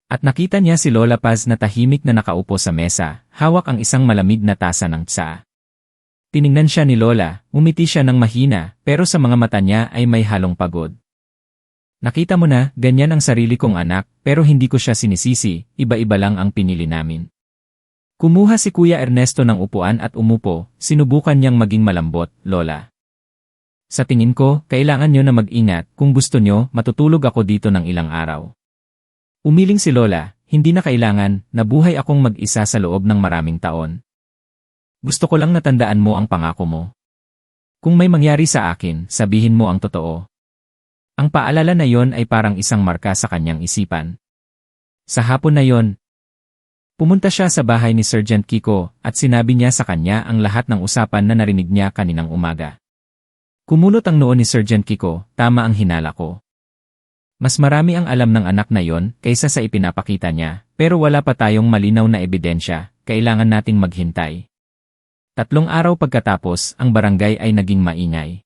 At nakita niya si Lola Paz na tahimik na nakaupo sa mesa, hawak ang isang malamig na tasa ng tsaa. Tiningnan siya ni Lola, umiti siya ng mahina, pero sa mga mata niya ay may halong pagod. Nakita mo na, ganyan ang sarili kong anak, pero hindi ko siya sinisisi, iba-iba lang ang pinili namin. Kumuha si Kuya Ernesto ng upuan at umupo, sinubukan niyang maging malambot, Lola. Sa tingin ko, kailangan niyo na mag-ingat, kung gusto niyo, matutulog ako dito ng ilang araw. Umiling si Lola, hindi na kailangan, nabuhay akong mag-isa sa loob ng maraming taon. Gusto ko lang natandaan mo ang pangako mo. Kung may mangyari sa akin, sabihin mo ang totoo. Ang paalala na yon ay parang isang marka sa kanyang isipan. Sa hapon na yon, pumunta siya sa bahay ni Sergeant Kiko at sinabi niya sa kanya ang lahat ng usapan na narinig niya kaninang umaga. Kumunot ang noo ni Sergeant Kiko, tama ang hinala ko. Mas marami ang alam ng anak na yon kaysa sa ipinapakita niya, pero wala pa tayong malinaw na ebidensya, kailangan nating maghintay. 3 araw pagkatapos, ang barangay ay naging maingay.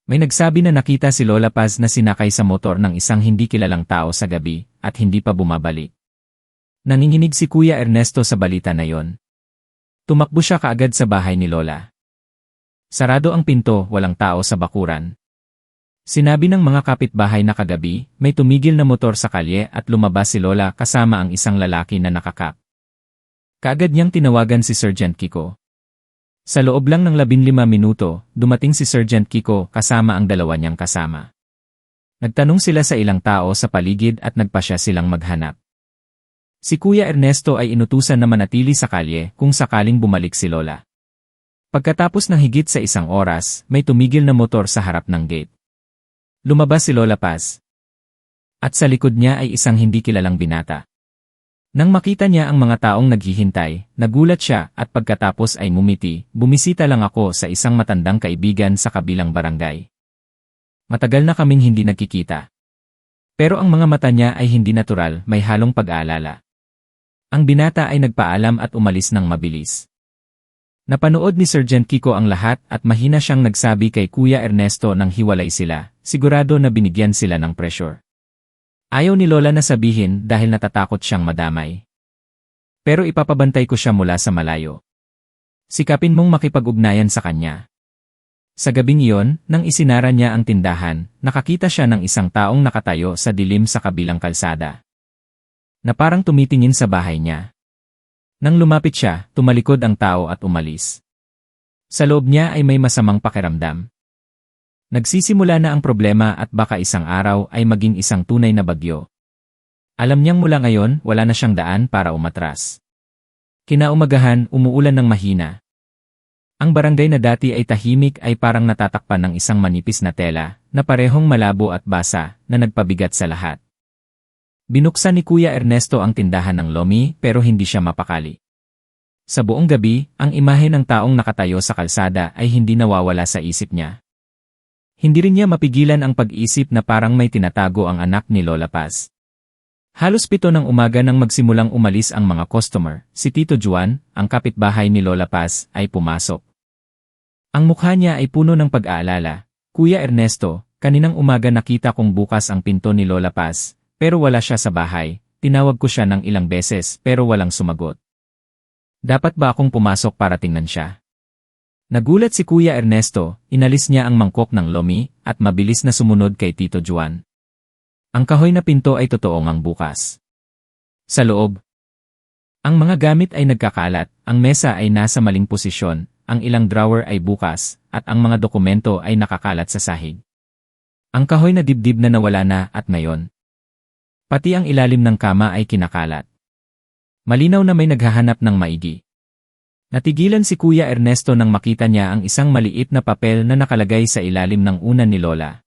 May nagsabi na nakita si Lola Paz na sinakay sa motor ng isang hindi kilalang tao sa gabi at hindi pa bumabalik. Nanginginig si Kuya Ernesto sa balita na yon. Tumakbo siya kaagad sa bahay ni Lola. Sarado ang pinto, walang tao sa bakuran. Sinabi ng mga kapitbahay na kagabi, may tumigil na motor sa kalye at lumabas si Lola kasama ang isang lalaki na nakakap. Kaagad niyang tinawagan si Sergeant Kiko. Sa loob lang ng 15 minuto, dumating si Sergeant Kiko kasama ang 2 niyang kasama. Nagtanong sila sa ilang tao sa paligid at nagpasya silang maghanap. Si Kuya Ernesto ay inutusan na manatili sa kalye kung sakaling bumalik si Lola. Pagkatapos ng higit sa 1 oras, may tumigil na motor sa harap ng gate. Lumabas si Lola Paz. At sa likod niya ay isang hindi kilalang binata. Nang makita niya ang mga taong naghihintay, nagulat siya at pagkatapos ay ngumiti, bumisita lang ako sa isang matandang kaibigan sa kabilang barangay. Matagal na kaming hindi nagkikita. Pero ang mga mata niya ay hindi natural, may halong pag-aalala. Ang binata ay nagpaalam at umalis ng mabilis. Napanood ni Sergeant Kiko ang lahat at mahina siyang nagsabi kay Kuya Ernesto nang hiwalay sila, sigurado na binigyan sila ng pressure. Ayaw ni Lola na sabihin dahil natatakot siyang madamay. Pero ipapabantay ko siya mula sa malayo. Sikapin mong makipag-ugnayan sa kanya. Sa gabing iyon, nang isinara niya ang tindahan, nakakita siya ng isang taong nakatayo sa dilim sa kabilang kalsada. Na parang tumitingin sa bahay niya. Nang lumapit siya, tumalikod ang tao at umalis. Sa loob niya ay may masamang pakiramdam. Nagsisimula na ang problema at baka isang araw ay maging isang tunay na bagyo. Alam niyang mula ngayon, wala na siyang daan para umatras. Kinaumagahan, umuulan ng mahina. Ang barangay na dati ay tahimik ay parang natatakpan ng isang manipis na tela, na parehong malabo at basa, na nagpabigat sa lahat. Binuksan ni Kuya Ernesto ang tindahan ng lomi pero hindi siya mapakali. Sa buong gabi, ang imahe ng taong nakatayo sa kalsada ay hindi nawawala sa isip niya. Hindi rin niya mapigilan ang pag-isip na parang may tinatago ang anak ni Lola Paz. Halos 7 ng umaga nang magsimulang umalis ang mga customer, si Tito Juan, ang kapitbahay ni Lola Paz, ay pumasok. Ang mukha niya ay puno ng pag-aalala. Kuya Ernesto, kaninang umaga nakita kong bukas ang pinto ni Lola Paz, pero wala siya sa bahay. Tinawag ko siya ng ilang beses pero walang sumagot. Dapat ba akong pumasok para tingnan siya? Nagulat si Kuya Ernesto, inalis niya ang mangkok ng lomi at mabilis na sumunod kay Tito Juan. Ang kahoy na pinto ay totoong ang bukas. Sa loob, ang mga gamit ay nagkakalat, ang mesa ay nasa maling posisyon, ang ilang drawer ay bukas, at ang mga dokumento ay nakakalat sa sahig. Ang kahoy na dibdib na nawala na at ngayon. Pati ang ilalim ng kama ay kinakalat. Malinaw na may naghahanap ng maigi. Natigilan si Kuya Ernesto nang makita niya ang isang maliit na papel na nakalagay sa ilalim ng unan ni Lola.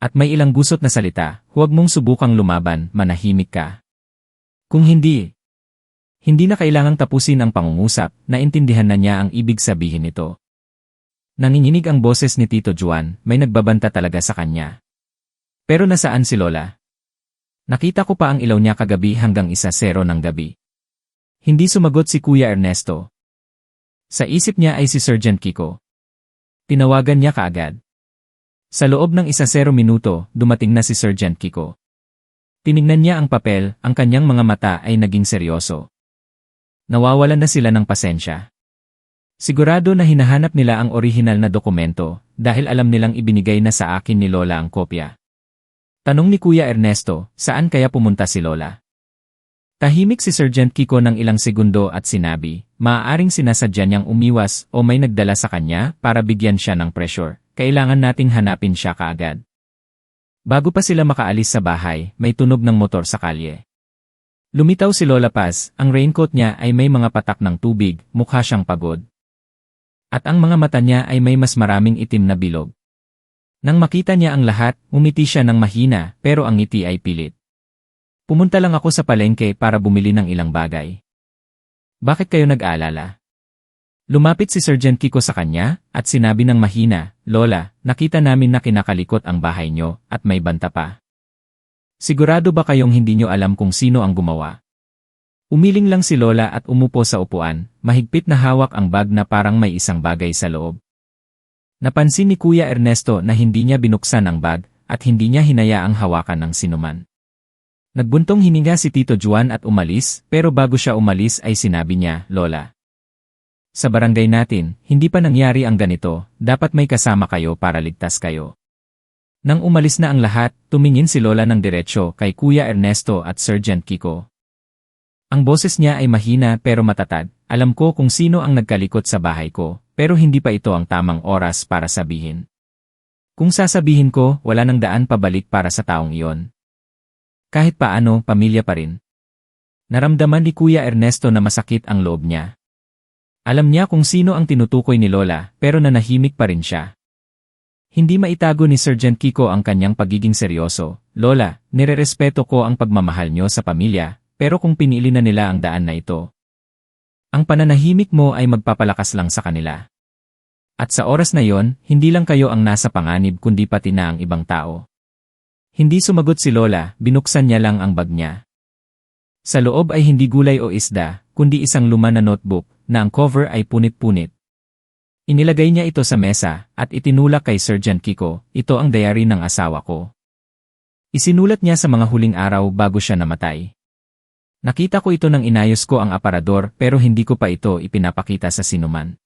At may ilang gusot na salita, huwag mong subukang lumaban, manahimik ka. Kung hindi na kailangang tapusin ang pangungusap, naintindihan na niya ang ibig sabihin nito. Nanginginig ang boses ni Tito Juan, may nagbabanta talaga sa kanya. Pero nasaan si Lola? Nakita ko pa ang ilaw niya kagabi hanggang 1:00 ng gabi. Hindi sumagot si Kuya Ernesto. Sa isip niya ay si Sergeant Kiko. Tinawagan niya kaagad. Sa loob ng 1:00 minuto, dumating na si Sergeant Kiko. Tiningnan niya ang papel, ang kanyang mga mata ay naging seryoso. Nawawalan na sila ng pasensya. Sigurado na hinahanap nila ang orihinal na dokumento dahil alam nilang ibinigay na sa akin ni Lola ang kopya. Tanong ni Kuya Ernesto, saan kaya pumunta si Lola? Tahimik si Sergeant Kiko ng ilang segundo at sinabi, maaaring sinasadya niyang umiwas o may nagdala sa kanya para bigyan siya ng pressure. Kailangan nating hanapin siya kaagad. Bago pa sila makaalis sa bahay, may tunog ng motor sa kalye. Lumitaw si Lola Paz, ang raincoat niya ay may mga patak ng tubig, mukha siyang pagod. At ang mga mata niya ay may mas maraming itim na bilog. Nang makita niya ang lahat, umiti siya ng mahina, pero ang ngiti ay pilit. Pumunta lang ako sa palengke para bumili ng ilang bagay. Bakit kayo nag-aalala? Lumapit si Sergeant Kiko sa kanya, at sinabi ng mahina, Lola, nakita namin na kinakalikot ang bahay niyo, at may banta pa. Sigurado ba kayong hindi niyo alam kung sino ang gumawa? Umiling lang si Lola at umupo sa upuan, mahigpit na hawak ang bag na parang may isang bagay sa loob. Napansin ni Kuya Ernesto na hindi niya binuksan ang bag, at hindi niya hinayaang hawakan ng sinuman. Nagbuntong hininga si Tito Juan at umalis, pero bago siya umalis ay sinabi niya, Lola. Sa barangay natin, hindi pa nangyari ang ganito, dapat may kasama kayo para ligtas kayo. Nang umalis na ang lahat, tumingin si Lola ng diretsyo kay Kuya Ernesto at Sergeant Kiko. Ang boses niya ay mahina pero matatag, alam ko kung sino ang nagkalikot sa bahay ko, pero hindi pa ito ang tamang oras para sabihin. Kung sasabihin ko, wala nang daan pabalik para sa taong iyon. Kahit paano, pamilya pa rin. Naramdaman ni Kuya Ernesto na masakit ang loob niya. Alam niya kung sino ang tinutukoy ni Lola, pero nanahimik pa rin siya. Hindi maitago ni Sergeant Kiko ang kanyang pagiging seryoso. Lola, nirerespeto ko ang pagmamahal niyo sa pamilya, pero kung pinili na nila ang daan na ito, ang pananahimik mo ay magpapalakas lang sa kanila. At sa oras na yon, hindi lang kayo ang nasa panganib kundi pati na ang ibang tao. Hindi sumagot si Lola, binuksan niya lang ang bag niya. Sa loob ay hindi gulay o isda, kundi isang luma na notebook, na ang cover ay punit-punit. Inilagay niya ito sa mesa, at itinulak kay Sergeant Kiko, ito ang diary ng asawa ko. Isinulat niya sa mga huling araw bago siya namatay. Nakita ko ito nang inayos ko ang aparador pero hindi ko pa ito ipinapakita sa sinuman.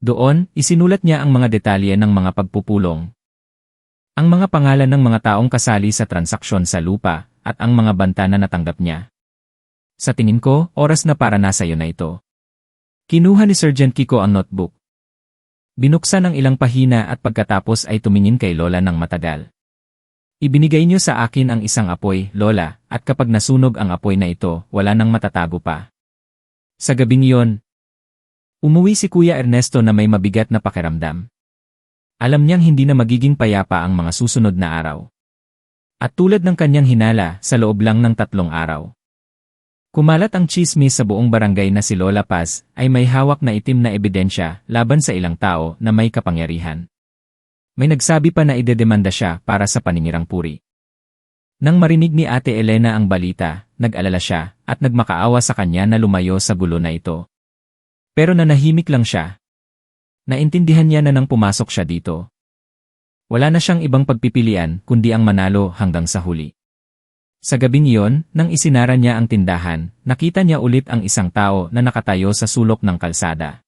Doon, isinulat niya ang mga detalye ng mga pagpupulong. Ang mga pangalan ng mga taong kasali sa transaksyon sa lupa, at ang mga banta na natanggap niya. Sa tingin ko, oras na para nasa iyo na ito. Kinuha ni Sergeant Kiko ang notebook. Binuksan ang ilang pahina at pagkatapos ay tumingin kay Lola ng matagal. Ibinigay niyo sa akin ang isang apoy, Lola, at kapag nasunog ang apoy na ito, wala nang matatago pa. Sa gabing iyon, umuwi si Kuya Ernesto na may mabigat na pakiramdam. Alam niyang hindi na magiging payapa ang mga susunod na araw. At tulad ng kanyang hinala, sa loob lang ng 3 araw. Kumalat ang tsismis sa buong barangay na si Lola Paz ay may hawak na itim na ebidensya laban sa ilang tao na may kapangyarihan. May nagsabi pa na idedemanda siya para sa paninirang puri. Nang marinig ni Ate Elena ang balita, nag-alala siya at nagmakaawa sa kanya na lumayo sa gulo na ito. Pero nanahimik lang siya. Naintindihan niya na nang pumasok siya dito. Wala na siyang ibang pagpipilian kundi ang manalo hanggang sa huli. Sa gabing iyon, nang isinara niya ang tindahan, nakita niya ulit ang isang tao na nakatayo sa sulok ng kalsada.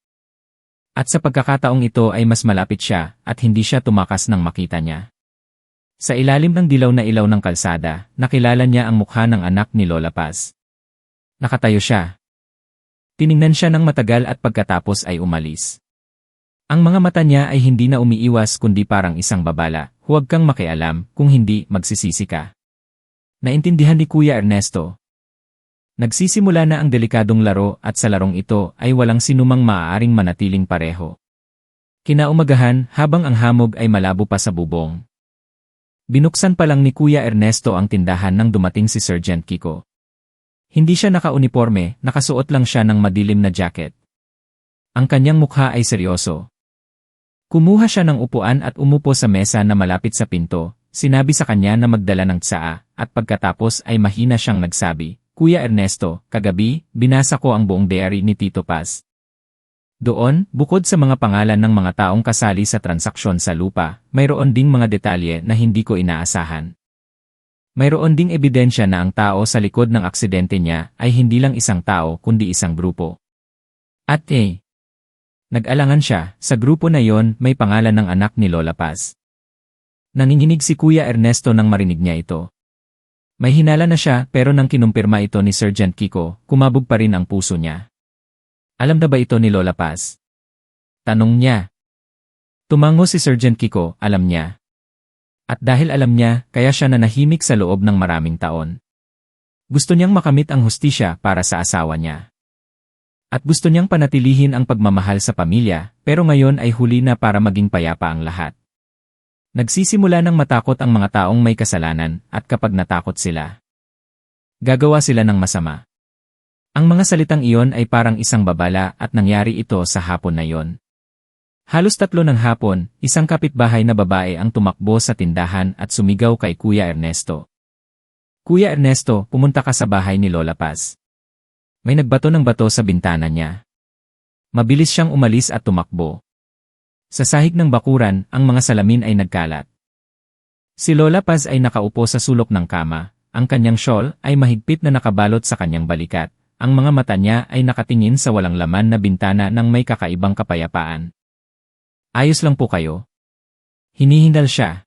At sa pagkakataong ito ay mas malapit siya at hindi siya tumakas nang makita niya. Sa ilalim ng dilaw na ilaw ng kalsada, nakilala niya ang mukha ng anak ni Lola Paz. Nakatayo siya. Tiningnan siya ng matagal at pagkatapos ay umalis. Ang mga mata niya ay hindi na umiiwas kundi parang isang babala, huwag kang makialam, kung hindi, magsisisi ka. Naintindihan ni Kuya Ernesto. Nagsisimula na ang delikadong laro at sa larong ito ay walang sinumang maaaring manatiling pareho. Kinaumagahan habang ang hamog ay malabo pa sa bubong. Binuksan pa lang ni Kuya Ernesto ang tindahan nang dumating si Sergeant Kiko. Hindi siya naka-uniforme, nakasuot lang siya ng madilim na jacket. Ang kanyang mukha ay seryoso. Kumuha siya ng upuan at umupo sa mesa na malapit sa pinto. Sinabi sa kanya na magdala ng tsaa, at pagkatapos ay mahina siyang nagsabi, "Kuya Ernesto, kagabi, binasa ko ang buong diary ni Tito Paz. Doon, bukod sa mga pangalan ng mga taong kasali sa transaksyon sa lupa, mayroon ding mga detalye na hindi ko inaasahan. Mayroon ding ebidensya na ang tao sa likod ng aksidente niya ay hindi lang isang tao kundi isang grupo. At nag-alangan siya, sa grupo na yon may pangalan ng anak ni Lola Paz." Nanginginig si Kuya Ernesto nang marinig niya ito. May hinala na siya pero nang kinumpirma ito ni Sergeant Kiko, kumabog pa rin ang puso niya. Alam na ba ito ni Lola Paz? Tanong niya. Tumango si Sergeant Kiko, alam niya. At dahil alam niya, kaya siya nanahimik sa loob ng maraming taon. Gusto niyang makamit ang hustisya para sa asawa niya. At gusto niyang panatilihin ang pagmamahal sa pamilya, pero ngayon ay huli na para maging payapa ang lahat. Nagsisimula ng matakot ang mga taong may kasalanan, at kapag natakot sila, gagawa sila ng masama. Ang mga salitang iyon ay parang isang babala at nangyari ito sa hapon na iyon. Halos 3 ng hapon, isang kapitbahay na babae ang tumakbo sa tindahan at sumigaw kay Kuya Ernesto. "Kuya Ernesto, pumunta ka sa bahay ni Lola Paz. May nagbato ng bato sa bintana niya." Mabilis siyang umalis at tumakbo. Sa sahig ng bakuran, ang mga salamin ay nagkalat. Si Lola Paz ay nakaupo sa sulok ng kama, ang kanyang shawl ay mahigpit na nakabalot sa kanyang balikat, ang mga mata niya ay nakatingin sa walang laman na bintana ng may kakaibang kapayapaan. "Ayos lang po kayo?" Hinihingal siya.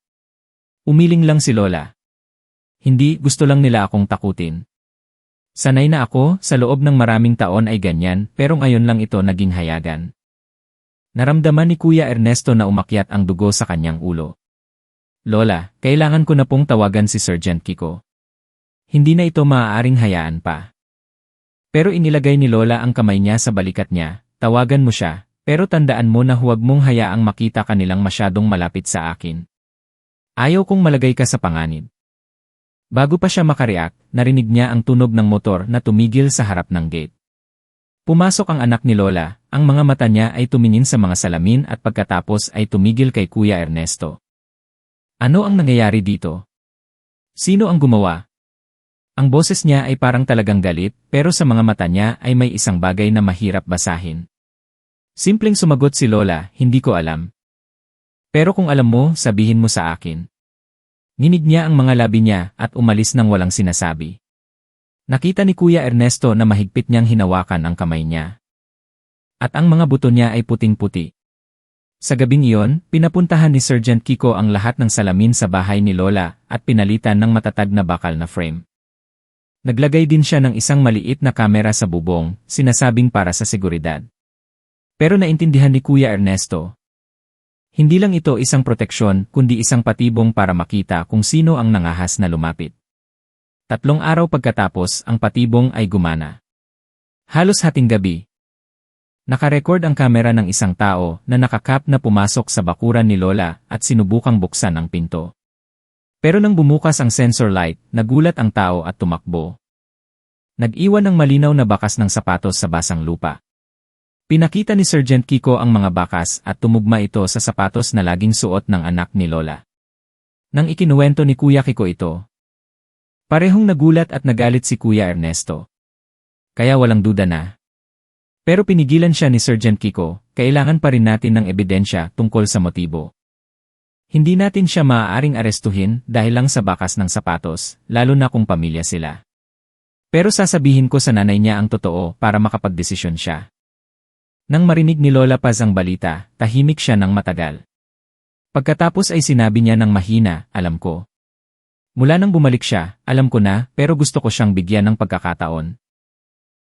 Umiling lang si Lola. "Hindi, gusto lang nila akong takutin. Sanay na ako, sa loob ng maraming taon ay ganyan, pero ngayon lang ito naging hayagan." Naramdaman ni Kuya Ernesto na umakyat ang dugo sa kanyang ulo. "Lola, kailangan ko na pong tawagan si Sergeant Kiko. Hindi na ito maaaring hayaan pa." Pero inilagay ni Lola ang kamay niya sa balikat niya, "Tawagan mo siya, pero tandaan mo na huwag mong hayaang makita kanilang masyadong malapit sa akin. Ayaw kong malagay ka sa panganib." Bago pa siya makareact, narinig niya ang tunog ng motor na tumigil sa harap ng gate. Pumasok ang anak ni Lola, ang mga mata niya ay tumingin sa mga salamin at pagkatapos ay tumigil kay Kuya Ernesto. "Ano ang nangyayari dito? Sino ang gumawa?" Ang boses niya ay parang talagang galit, pero sa mga mata niya ay may isang bagay na mahirap basahin. Simpleng sumagot si Lola, "Hindi ko alam. Pero kung alam mo, sabihin mo sa akin." Nginig niya ang mga labi niya at umalis nang walang sinasabi. Nakita ni Kuya Ernesto na mahigpit niyang hinawakan ang kamay niya. At ang mga buto niya ay puting-puti. Sa gabing iyon, pinapuntahan ni Sergeant Kiko ang lahat ng salamin sa bahay ni Lola at pinalitan ng matatag na bakal na frame. Naglagay din siya ng isang maliit na kamera sa bubong, sinasabing para sa seguridad. Pero naintindihan ni Kuya Ernesto. Hindi lang ito isang proteksyon kundi isang patibong para makita kung sino ang nangahas na lumapit. 3 araw pagkatapos, ang patibong ay gumana. Halos hating gabi. Nakarecord ang kamera ng isang tao na nakakap na pumasok sa bakuran ni Lola at sinubukang buksan ang pinto. Pero nang bumukas ang sensor light, nagulat ang tao at tumakbo. Nag-iwan ng malinaw na bakas ng sapatos sa basang lupa. Pinakita ni Sergeant Kiko ang mga bakas at tumugma ito sa sapatos na laging suot ng anak ni Lola. Nang ikinuwento ni Kuya Kiko ito, parehong nagulat at nagalit si Kuya Ernesto. Kaya walang duda na. Pero pinigilan siya ni Sergeant Kiko, kailangan pa rin natin ng ebidensya tungkol sa motibo. Hindi natin siya maaaring arestuhin dahil lang sa bakas ng sapatos, lalo na kung pamilya sila. Pero sasabihin ko sa nanay niya ang totoo para makapagdesisyon siya. Nang marinig ni Lola Paz ang balita, tahimik siya ng matagal. Pagkatapos ay sinabi niya ng mahina, "Alam ko." Mula nang bumalik siya, "Alam ko na, pero gusto ko siyang bigyan ng pagkakataon."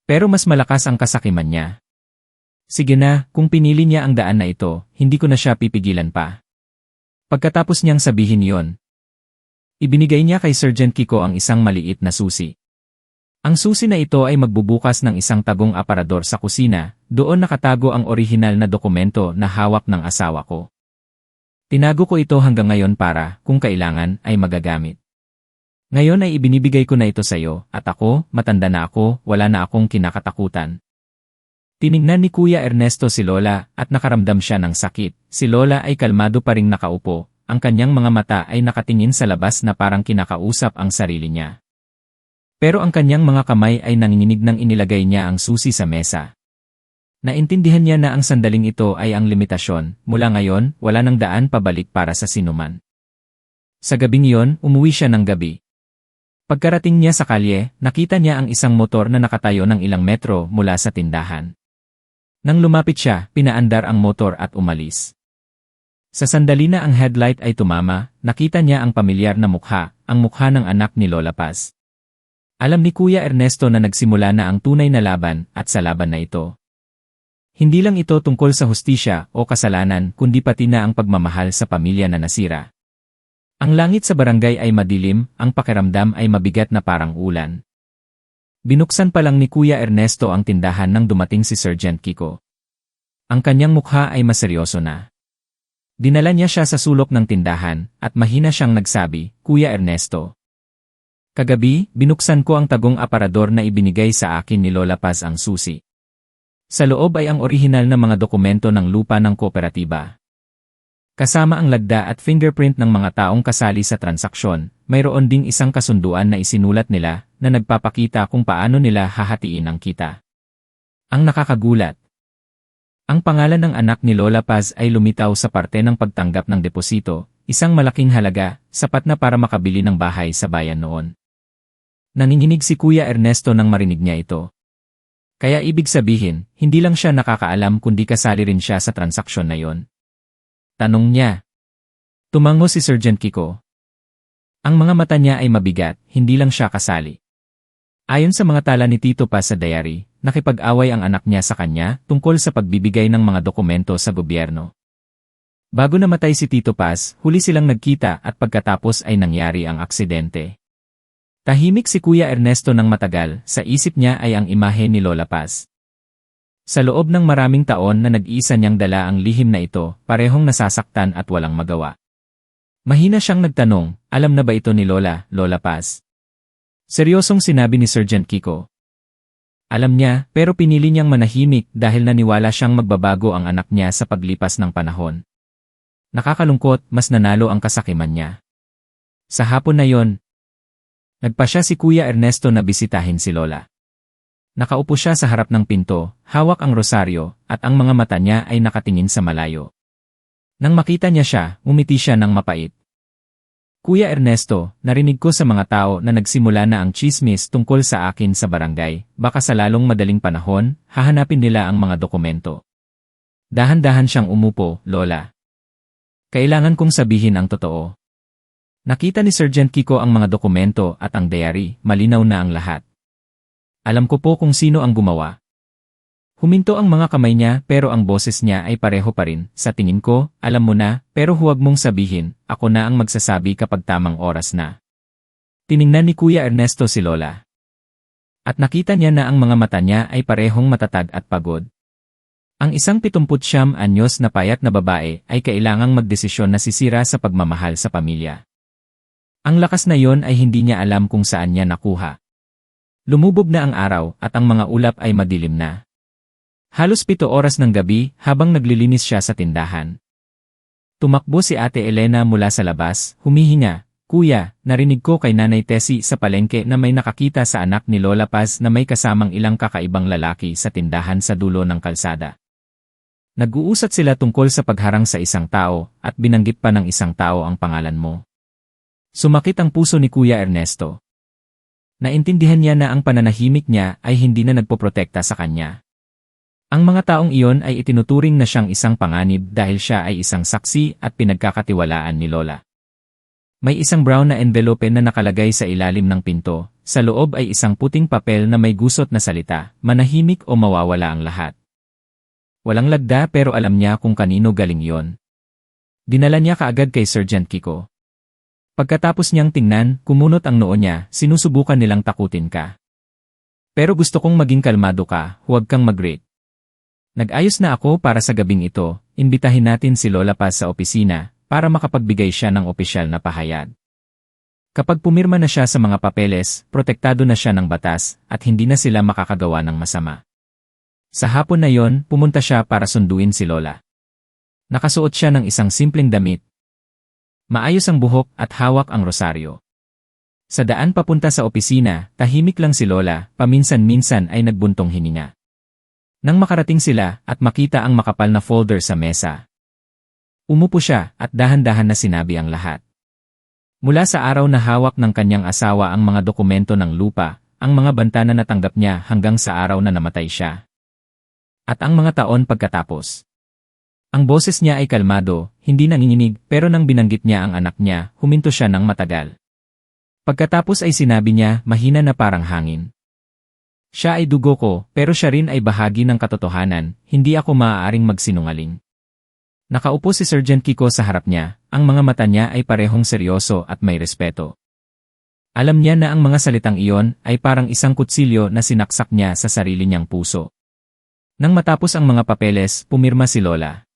Pero mas malakas ang kasakiman niya. "Sige na, kung pinili niya ang daan na ito, hindi ko na siya pipigilan pa." Pagkatapos niyang sabihin yon, ibinigay niya kay Sergeant Kiko ang isang maliit na susi. Ang susi na ito ay magbubukas ng isang tagong aparador sa kusina, doon nakatago ang orihinal na dokumento na hawak ng asawa ko. Tinago ko ito hanggang ngayon para, kung kailangan, ay magagamit. Ngayon ay ibinibigay ko na ito sa iyo, at ako, matanda na ako, wala na akong kinakatakutan. Tinignan ni Kuya Ernesto si Lola at nakaramdam siya ng sakit. Si Lola ay kalmado pa ring nakaupo, ang kanyang mga mata ay nakatingin sa labas na parang kinakausap ang sarili niya. Pero ang kanyang mga kamay ay nanginginig nang inilagay niya ang susi sa mesa. Naintindihan niya na ang sandaling ito ay ang limitasyon, mula ngayon, wala nang daan pabalik para sa sinuman. Sa gabing iyon, umuwi siya ng gabi. Pagkarating niya sa kalye, nakita niya ang isang motor na nakatayo ng ilang metro mula sa tindahan. Nang lumapit siya, pinaandar ang motor at umalis. Sa sandali na ang headlight ay tumama, nakita niya ang pamilyar na mukha, ang mukha ng anak ni Lola Paz. Alam ni Kuya Ernesto na nagsimula na ang tunay na laban at sa laban na ito. Hindi lang ito tungkol sa hustisya o kasalanan kundi pati na ang pagmamahal sa pamilya na nasira. Ang langit sa barangay ay madilim, ang pakiramdam ay mabigat na parang ulan. Binuksan pa lang ni Kuya Ernesto ang tindahan nang dumating si Sergeant Kiko. Ang kanyang mukha ay maseryoso na. Dinala niya siya sa sulok ng tindahan at mahina siyang nagsabi, "Kuya Ernesto. Kagabi, binuksan ko ang tagong aparador na ibinigay sa akin ni Lola Paz ang susi. Sa loob ay ang orihinal na mga dokumento ng lupa ng kooperatiba. Kasama ang lagda at fingerprint ng mga taong kasali sa transaksyon, mayroon ding isang kasunduan na isinulat nila na nagpapakita kung paano nila hahatiin ang kita." Ang nakakagulat. Ang pangalan ng anak ni Lola Paz ay lumitaw sa parte ng pagtanggap ng deposito, isang malaking halaga, sapat na para makabili ng bahay sa bayan noon. Nanginginig si Kuya Ernesto nang marinig niya ito. Kaya ibig sabihin, hindi lang siya nakakaalam kundi kasali rin siya sa transaksyon na yon. Tanong niya. Tumango si Sergeant Kiko. Ang mga mata niya ay mabigat, hindi lang siya kasali. Ayon sa mga tala ni Tito Paz sa diary, nakipag-away ang anak niya sa kanya tungkol sa pagbibigay ng mga dokumento sa gobyerno. Bago namatay si Tito Paz, huli silang nagkita at pagkatapos ay nangyari ang aksidente. Tahimik si Kuya Ernesto ng matagal, sa isip niya ay ang imahe ni Lola Paz. Sa loob ng maraming taon na nag-iisa niyang dala ang lihim na ito, parehong nasasaktan at walang magawa. Mahina siyang nagtanong, alam na ba ito ni Lola, Lola Paz? Seryosong sinabi ni Sergeant Kiko. Alam niya, pero pinili niyang manahimik dahil naniwala siyang magbabago ang anak niya sa paglipas ng panahon. Nakakalungkot, mas nanalo ang kasakiman niya. Sa hapon na yon, nagpa siya si Kuya Ernesto na bisitahin si Lola. Nakaupo siya sa harap ng pinto, hawak ang rosaryo, at ang mga mata niya ay nakatingin sa malayo. Nang makita niya siya, umiti siya ng mapait. Kuya Ernesto, narinig ko sa mga tao na nagsimula na ang chismis tungkol sa akin sa barangay, baka sa lalong madaling panahon, hahanapin nila ang mga dokumento. Dahan-dahan siyang umupo, Lola. Kailangan kong sabihin ang totoo. Nakita ni Sergeant Kiko ang mga dokumento at ang diary, malinaw na ang lahat. Alam ko po kung sino ang gumawa. Huminto ang mga kamay niya pero ang boses niya ay pareho pa rin. Sa tingin ko, alam mo na, pero huwag mong sabihin, ako na ang magsasabi kapag tamang oras na. Tiningnan ni Kuya Ernesto si Lola. At nakita niya na ang mga mata niya ay parehong matatag at pagod. Ang isang 79 anyos na payat na babae ay kailangang magdesisyon na sisira sa pagmamahal sa pamilya. Ang lakas na yon ay hindi niya alam kung saan niya nakuha. Lumubog na ang araw at ang mga ulap ay madilim na. Halos 7 oras ng gabi habang naglilinis siya sa tindahan. Tumakbo si Ate Elena mula sa labas, humihinga, "Kuya, narinig ko kay Nanay Tessie sa palengke na may nakakita sa anak ni Lola Paz na may kasamang ilang kakaibang lalaki sa tindahan sa dulo ng kalsada. Nag-uusat sila tungkol sa pagharang sa isang tao at binanggit pa ng isang tao ang pangalan mo." Sumakit ang puso ni Kuya Ernesto. Naintindihan niya na ang pananahimik niya ay hindi na nagpoprotekta sa kanya. Ang mga taong iyon ay itinuturing na siyang isang panganib dahil siya ay isang saksi at pinagkakatiwalaan ni Lola. May isang brown na envelope na nakalagay sa ilalim ng pinto, sa loob ay isang puting papel na may gusot na salita, "Manahimik o mawawala ang lahat." Walang lagda pero alam niya kung kanino galing yon. Dinala niya kaagad kay Sergeant Kiko. Pagkatapos niyang tingnan, kumunot ang noo niya, "Sinusubukan nilang takutin ka. Pero gusto kong maging kalmado ka, huwag kang mag-rate. Nag-ayos na ako para sa gabing ito, imbitahin natin si Lola Paz sa opisina, para makapagbigay siya ng opisyal na pahayag. Kapag pumirma na siya sa mga papeles, protektado na siya ng batas, at hindi na sila makakagawa ng masama." Sa hapon na yon, pumunta siya para sunduin si Lola. Nakasuot siya ng isang simpleng damit. Maayos ang buhok at hawak ang rosaryo. Sa daan papunta sa opisina, tahimik lang si Lola, paminsan-minsan ay nagbuntong hininga. Nang makarating sila at makita ang makapal na folder sa mesa, umupo siya at dahan-dahan na sinabi ang lahat. Mula sa araw na hawak ng kanyang asawa ang mga dokumento ng lupa, ang mga banta na natanggap niya hanggang sa araw na namatay siya. At ang mga taon pagkatapos. Ang boses niya ay kalmado, hindi nanginginig, pero nang binanggit niya ang anak niya, huminto siya ng matagal. Pagkatapos ay sinabi niya, mahina na parang hangin. Siya ay dugo ko, pero siya rin ay bahagi ng katotohanan, hindi ako maaaring magsinungaling. Nakaupo si Sergeant Kiko sa harap niya, ang mga mata niya ay parehong seryoso at may respeto. Alam niya na ang mga salitang iyon ay parang isang kutsilyo na sinaksak niya sa sarili niyang puso. Nang matapos ang mga papeles, pumirma si Lola.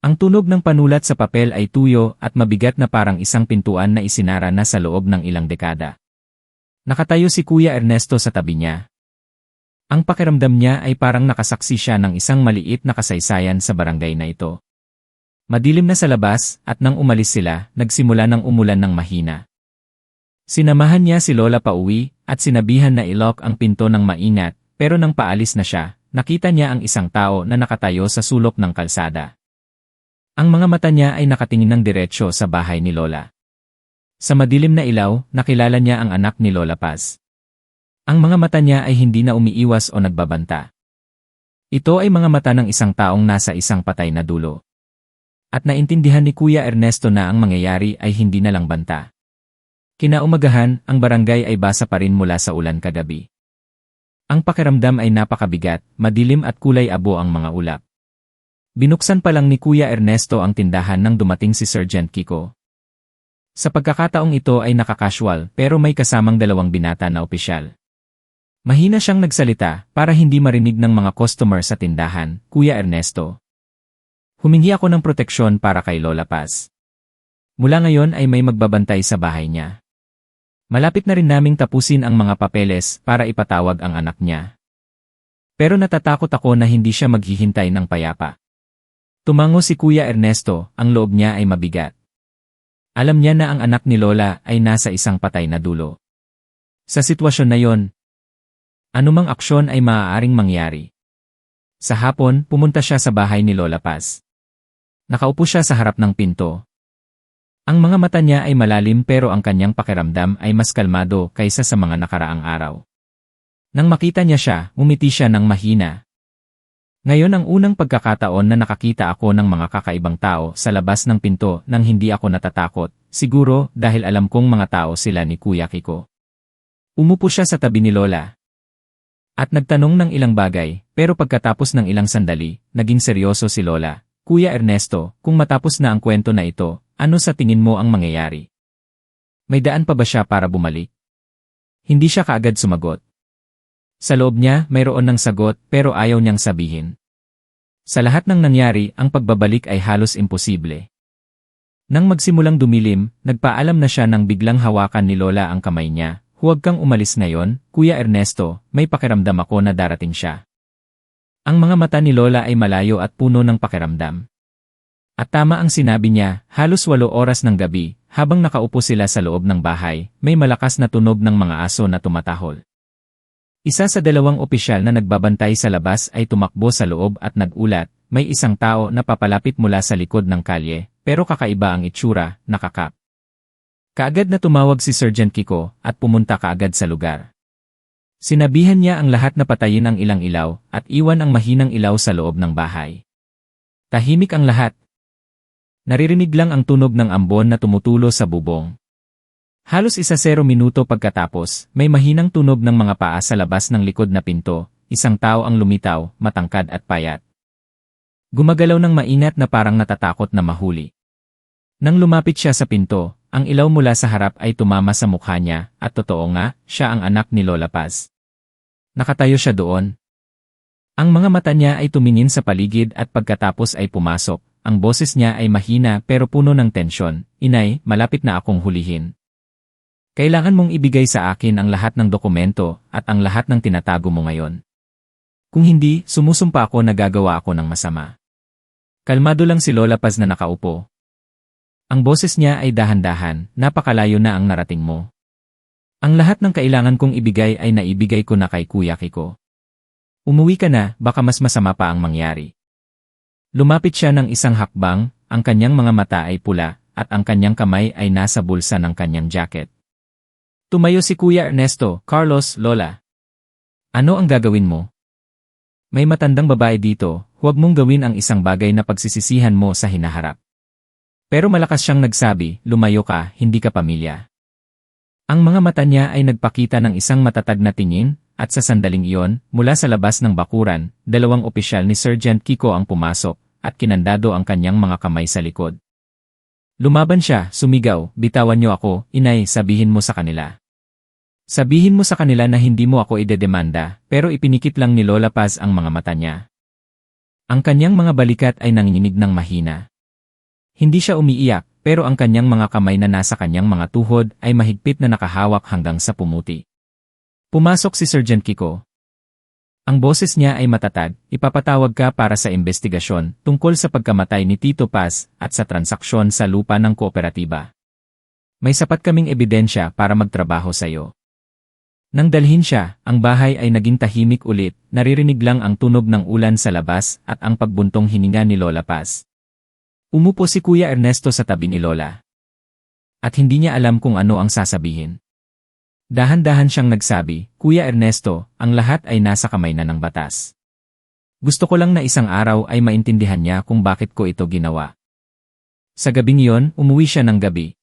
Ang tunog ng panulat sa papel ay tuyo at mabigat na parang isang pintuan na isinara na sa loob ng ilang dekada. Nakatayo si Kuya Ernesto sa tabi niya. Ang pakiramdam niya ay parang nakasaksi siya ng isang maliit na kasaysayan sa barangay na ito. Madilim na sa labas at nang umalis sila, nagsimula ng umulan ng mahina. Sinamahan niya si Lola pauwi at sinabihan na i-lock ang pinto ng maingat, pero nang paalis na siya, nakita niya ang isang tao na nakatayo sa sulok ng kalsada. Ang mga mata niya ay nakatingin ng diretsyo sa bahay ni Lola. Sa madilim na ilaw, nakilala niya ang anak ni Lola Paz. Ang mga mata niya ay hindi na umiiwas o nagbabanta. Ito ay mga mata ng isang taong nasa isang patay na dulo. At naintindihan ni Kuya Ernesto na ang mangyayari ay hindi na lang banta. Kinaumagahan, ang barangay ay basa pa rin mula sa ulan kagabi. Ang pakiramdam ay napakabigat, madilim at kulay abo ang mga ulap. Binuksan pa lang ni Kuya Ernesto ang tindahan nang dumating si Sergeant Kiko. Sa pagkakataong ito ay nakakasual pero may kasamang dalawang binata na opisyal. Mahina siyang nagsalita para hindi marinig ng mga customer sa tindahan, Kuya Ernesto. Humingi ako ng proteksyon para kay Lola Paz. Mula ngayon ay may magbabantay sa bahay niya. Malapit na rin naming tapusin ang mga papeles para ipatawag ang anak niya. Pero natatakot ako na hindi siya maghihintay ng payapa. Tumango si Kuya Ernesto, ang loob niya ay mabigat. Alam niya na ang anak ni Lola ay nasa isang patay na dulo. Sa sitwasyon na yon, anumang aksyon ay maaaring mangyari. Sa hapon, pumunta siya sa bahay ni Lola Paz. Nakaupo siya sa harap ng pinto. Ang mga mata niya ay malalim pero ang kanyang pakiramdam ay mas kalmado kaysa sa mga nakaraang araw. Nang makita niya siya, umiti siya ng mahina. Ngayon ang unang pagkakataon na nakakita ako ng mga kakaibang tao sa labas ng pinto nang hindi ako natatakot, siguro dahil alam kong mga tao sila ni Kuya Kiko. Umupo siya sa tabi ni Lola. At nagtanong ng ilang bagay, pero pagkatapos ng ilang sandali, naging seryoso si Lola. Kuya Ernesto, kung matapos na ang kwento na ito, ano sa tingin mo ang mangyayari? May daan pa ba siya para bumalik? Hindi siya kaagad sumagot. Sa loob niya, mayroon ng sagot pero ayaw niyang sabihin. Sa lahat ng nangyari, ang pagbabalik ay halos imposible. Nang magsimulang dumilim, nagpaalam na siya nang biglang hawakan ni Lola ang kamay niya. Huwag kang umalis ngayon, Kuya Ernesto, may pakiramdam ako na darating siya. Ang mga mata ni Lola ay malayo at puno ng pakiramdam. At tama ang sinabi niya, halos 8 oras ng gabi, habang nakaupo sila sa loob ng bahay, may malakas na tunog ng mga aso na tumatahol. Isa sa 2 opisyal na nagbabantay sa labas ay tumakbo sa loob at nagulat, may isang tao na papalapit mula sa likod ng kalye, pero kakaiba ang itsura, nakakap. Kaagad na tumawag si Sergeant Kiko at pumunta kaagad sa lugar. Sinabihan niya ang lahat na patayin ang ilang ilaw at iwan ang mahinang ilaw sa loob ng bahay. Tahimik ang lahat. Naririnig lang ang tunog ng ambon na tumutulo sa bubong. Halos 10 minuto pagkatapos, may mahinang tunog ng mga paa sa labas ng likod na pinto, isang tao ang lumitaw, matangkad at payat. Gumagalaw ng maingat na parang natatakot na mahuli. Nang lumapit siya sa pinto, ang ilaw mula sa harap ay tumama sa mukha niya at totoo nga, siya ang anak ni Lola Paz. Nakatayo siya doon. Ang mga mata niya ay tumingin sa paligid at pagkatapos ay pumasok. Ang boses niya ay mahina pero puno ng tensyon. Inay, malapit na akong hulihin. Kailangan mong ibigay sa akin ang lahat ng dokumento at ang lahat ng tinatago mo ngayon. Kung hindi, sumusumpa ako na gagawa ako ng masama. Kalmado lang si Lola Paz na nakaupo. Ang boses niya ay dahan-dahan, napakalayo na ang narating mo. Ang lahat ng kailangan kong ibigay ay naibigay ko na kay Kuya Kiko. Umuwi ka na, baka mas masama pa ang mangyari. Lumapit siya ng isang hakbang, ang kanyang mga mata ay pula, at ang kanyang kamay ay nasa bulsa ng kanyang jacket. Tumayo si Kuya Ernesto, Carlos, Lola. Ano ang gagawin mo? May matandang babae dito, huwag mong gawin ang isang bagay na pagsisisihan mo sa hinaharap. Pero malakas siyang nagsabi, lumayo ka, hindi ka pamilya. Ang mga mata niya ay nagpakita ng isang matatag na tingin, at sa sandaling iyon, mula sa labas ng bakuran, dalawang opisyal ni Sergeant Kiko ang pumasok, at kinandado ang kanyang mga kamay sa likod. Lumaban siya, sumigaw, bitawan niyo ako, inay, sabihin mo sa kanila. Sabihin mo sa kanila na hindi mo ako idedemanda, pero ipinikit lang ni Lola Paz ang mga mata niya. Ang kanyang mga balikat ay nanginginig ng mahina. Hindi siya umiiyak, pero ang kanyang mga kamay na nasa kanyang mga tuhod ay mahigpit na nakahawak hanggang sa pumuti. Pumasok si Sergeant Kiko. Ang boses niya ay matatag, ipapatawag ka para sa investigasyon tungkol sa pagkamatay ni Tito Paz at sa transaksyon sa lupa ng kooperatiba. May sapat kaming ebidensya para magtrabaho sa iyo. Nang dalhin siya, ang bahay ay naging tahimik ulit, naririnig lang ang tunog ng ulan sa labas at ang pagbuntong hininga ni Lola Paz. Umupo si Kuya Ernesto sa tabi ni Lola. At hindi niya alam kung ano ang sasabihin. Dahan-dahan siyang nagsabi, Kuya Ernesto, ang lahat ay nasa kamay na ng batas. Gusto ko lang na isang araw ay maintindihan niya kung bakit ko ito ginawa. Sa gabing iyon, umuwi siya ng gabi.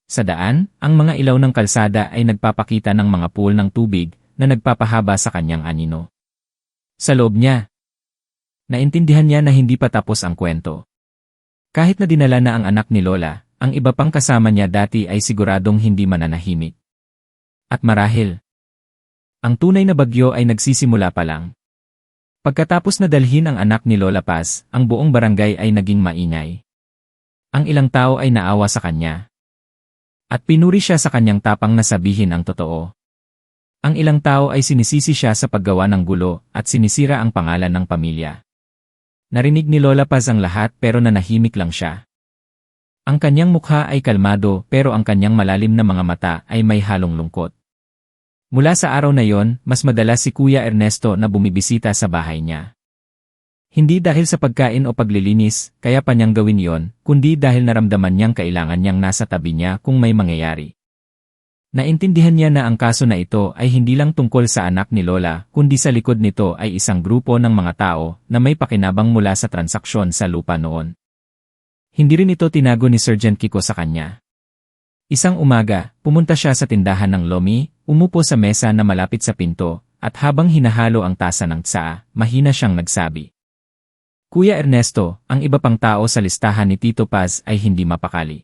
Sa daan, ang mga ilaw ng kalsada ay nagpapakita ng mga pool ng tubig na nagpapahaba sa kanyang anino. Sa loob niya, naintindihan niya na hindi pa tapos ang kwento. Kahit na dinala na ang anak ni Lola, ang iba pang kasama niya dati ay siguradong hindi mananahimik. At marahil, ang tunay na bagyo ay nagsisimula pa lang. Pagkatapos na dalhin ang anak ni Lola Paz, ang buong barangay ay naging maingay. Ang ilang tao ay naawa sa kanya. At pinuri siya sa kanyang tapang na sabihin ang totoo. Ang ilang tao ay sinisisi siya sa paggawa ng gulo at sinisira ang pangalan ng pamilya. Narinig ni Lola Paz ang lahat pero nanahimik lang siya. Ang kanyang mukha ay kalmado pero ang kanyang malalim na mga mata ay may halong lungkot. Mula sa araw na yon, mas madalas si Kuya Ernesto na bumibisita sa bahay niya. Hindi dahil sa pagkain o paglilinis, kaya pa niyang gawin yon, kundi dahil naramdaman niyang kailangan niyang nasa tabi niya kung may mangyayari. Naintindihan niya na ang kaso na ito ay hindi lang tungkol sa anak ni Lola, kundi sa likod nito ay isang grupo ng mga tao na may pakinabang mula sa transaksyon sa lupa noon. Hindi rin ito tinago ni Sergeant Kiko sa kanya. Isang umaga, pumunta siya sa tindahan ng lomi, umupo sa mesa na malapit sa pinto, at habang hinahalo ang tasa ng tsaa, mahina siyang nagsabi. Kuya Ernesto, ang iba pang tao sa listahan ni Tito Paz ay hindi mapakali.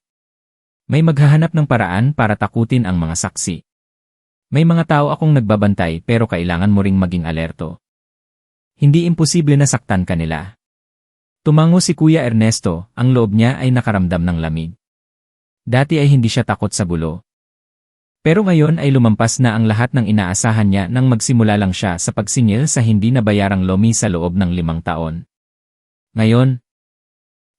May maghahanap ng paraan para takutin ang mga saksi. May mga tao akong nagbabantay pero kailangan mo ring maging alerto. Hindi imposible na saktan ka nila. Tumango si Kuya Ernesto, ang loob niya ay nakaramdam ng lamig. Dati ay hindi siya takot sa gulo. Pero ngayon ay lumampas na ang lahat ng inaasahan niya nang magsimula lang siya sa pagsingil sa hindi nabayarang lomi sa loob ng 5 taon. Ngayon,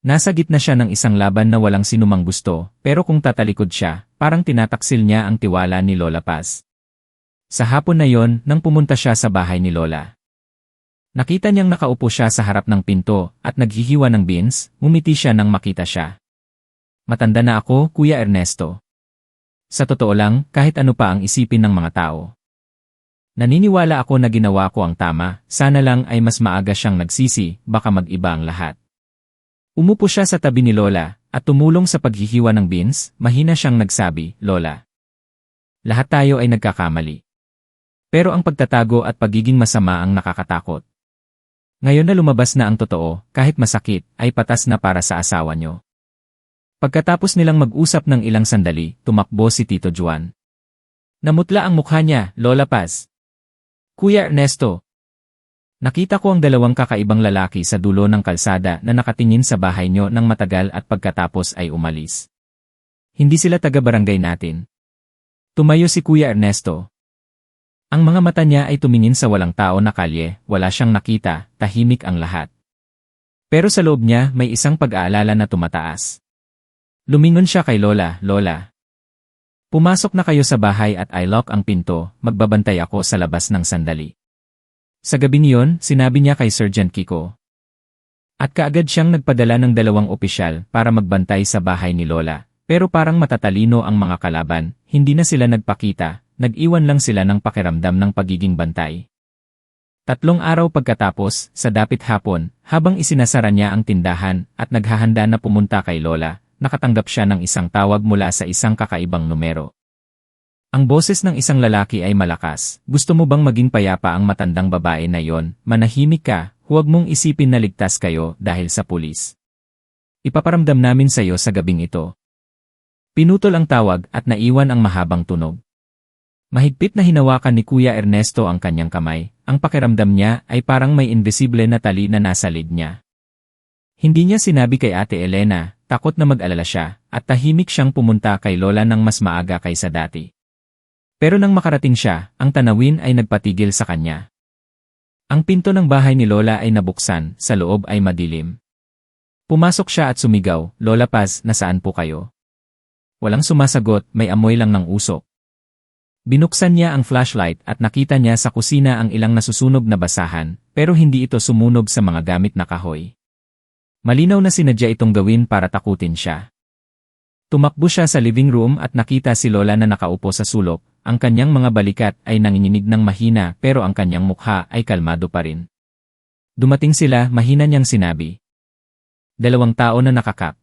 nasa gitna siya ng isang laban na walang sinumang gusto, pero kung tatalikod siya, parang tinataksil niya ang tiwala ni Lola Paz. Sa hapon na yon, nang pumunta siya sa bahay ni Lola. Nakita niyang nakaupo siya sa harap ng pinto at naghihiwa ng beans, ngumiti siya nang makita siya. Matanda na ako, Kuya Ernesto. Sa totoo lang, kahit ano pa ang isipin ng mga tao. Naniniwala ako na ginawa ko ang tama, sana lang ay mas maaga siyang nagsisi, baka mag-iba ang lahat. Umupo siya sa tabi ni Lola, at tumulong sa paghihiwa ng beans, mahina siyang nagsabi, Lola. Lahat tayo ay nagkakamali. Pero ang pagtatago at pagiging masama ang nakakatakot. Ngayon na lumabas na ang totoo, kahit masakit, ay patas na para sa asawa niyo. Pagkatapos nilang mag-usap ng ilang sandali, tumakbo si Tito Juan. Namutla ang mukha niya, Lola Paz. Kuya Ernesto. Nakita ko ang dalawang kakaibang lalaki sa dulo ng kalsada na nakatingin sa bahay niyo ng matagal at pagkatapos ay umalis. Hindi sila taga-barangay natin. Tumayo si Kuya Ernesto. Ang mga mata niya ay tumingin sa walang tao na kalye, wala siyang nakita, tahimik ang lahat. Pero sa loob niya may isang pag-aalala na tumataas. Lumingon siya kay Lola, "Lola. Pumasok na kayo sa bahay at i-lock ang pinto, magbabantay ako sa labas ng sandali." Sa gabing iyon, sinabi niya kay Sergeant Kiko. At kaagad siyang nagpadala ng 2 opisyal para magbantay sa bahay ni Lola. Pero parang matatalino ang mga kalaban, hindi na sila nagpakita, nag-iwan lang sila ng pakiramdam ng pagiging bantay. 3 araw pagkatapos, sa dapit hapon, habang isinasara niya ang tindahan at naghahanda na pumunta kay Lola, nakatanggap siya ng isang tawag mula sa isang kakaibang numero. Ang boses ng isang lalaki ay malakas, "Gusto mo bang maging payapa ang matandang babae na yon? Manahimik ka, huwag mong isipin na ligtas kayo dahil sa pulis. Ipaparamdam namin sa iyo sa gabing ito." Pinutol ang tawag at naiwan ang mahabang tunog. Mahigpit na hinawakan ni Kuya Ernesto ang kanyang kamay, ang pakiramdam niya ay parang may invisible na tali na nasa lid niya. Hindi niya sinabi kay Ate Elena, takot na mag-alala siya, at tahimik siyang pumunta kay Lola nang mas maaga kaysa dati. Pero nang makarating siya, ang tanawin ay nagpatigil sa kanya. Ang pinto ng bahay ni Lola ay nabuksan, sa loob ay madilim. Pumasok siya at sumigaw, "Lola Paz, nasaan po kayo?" Walang sumasagot, may amoy lang ng usok. Binuksan niya ang flashlight at nakita niya sa kusina ang ilang nasusunog na basahan, pero hindi ito sumunog sa mga gamit na kahoy. Malinaw na sinadya itong gawin para takutin siya. Tumakbo siya sa living room at nakita si Lola na nakaupo sa sulok, ang kanyang mga balikat ay nanginginig ng mahina pero ang kanyang mukha ay kalmado pa rin. Dumating sila, mahina niyang sinabi. 2 tao na nakakap.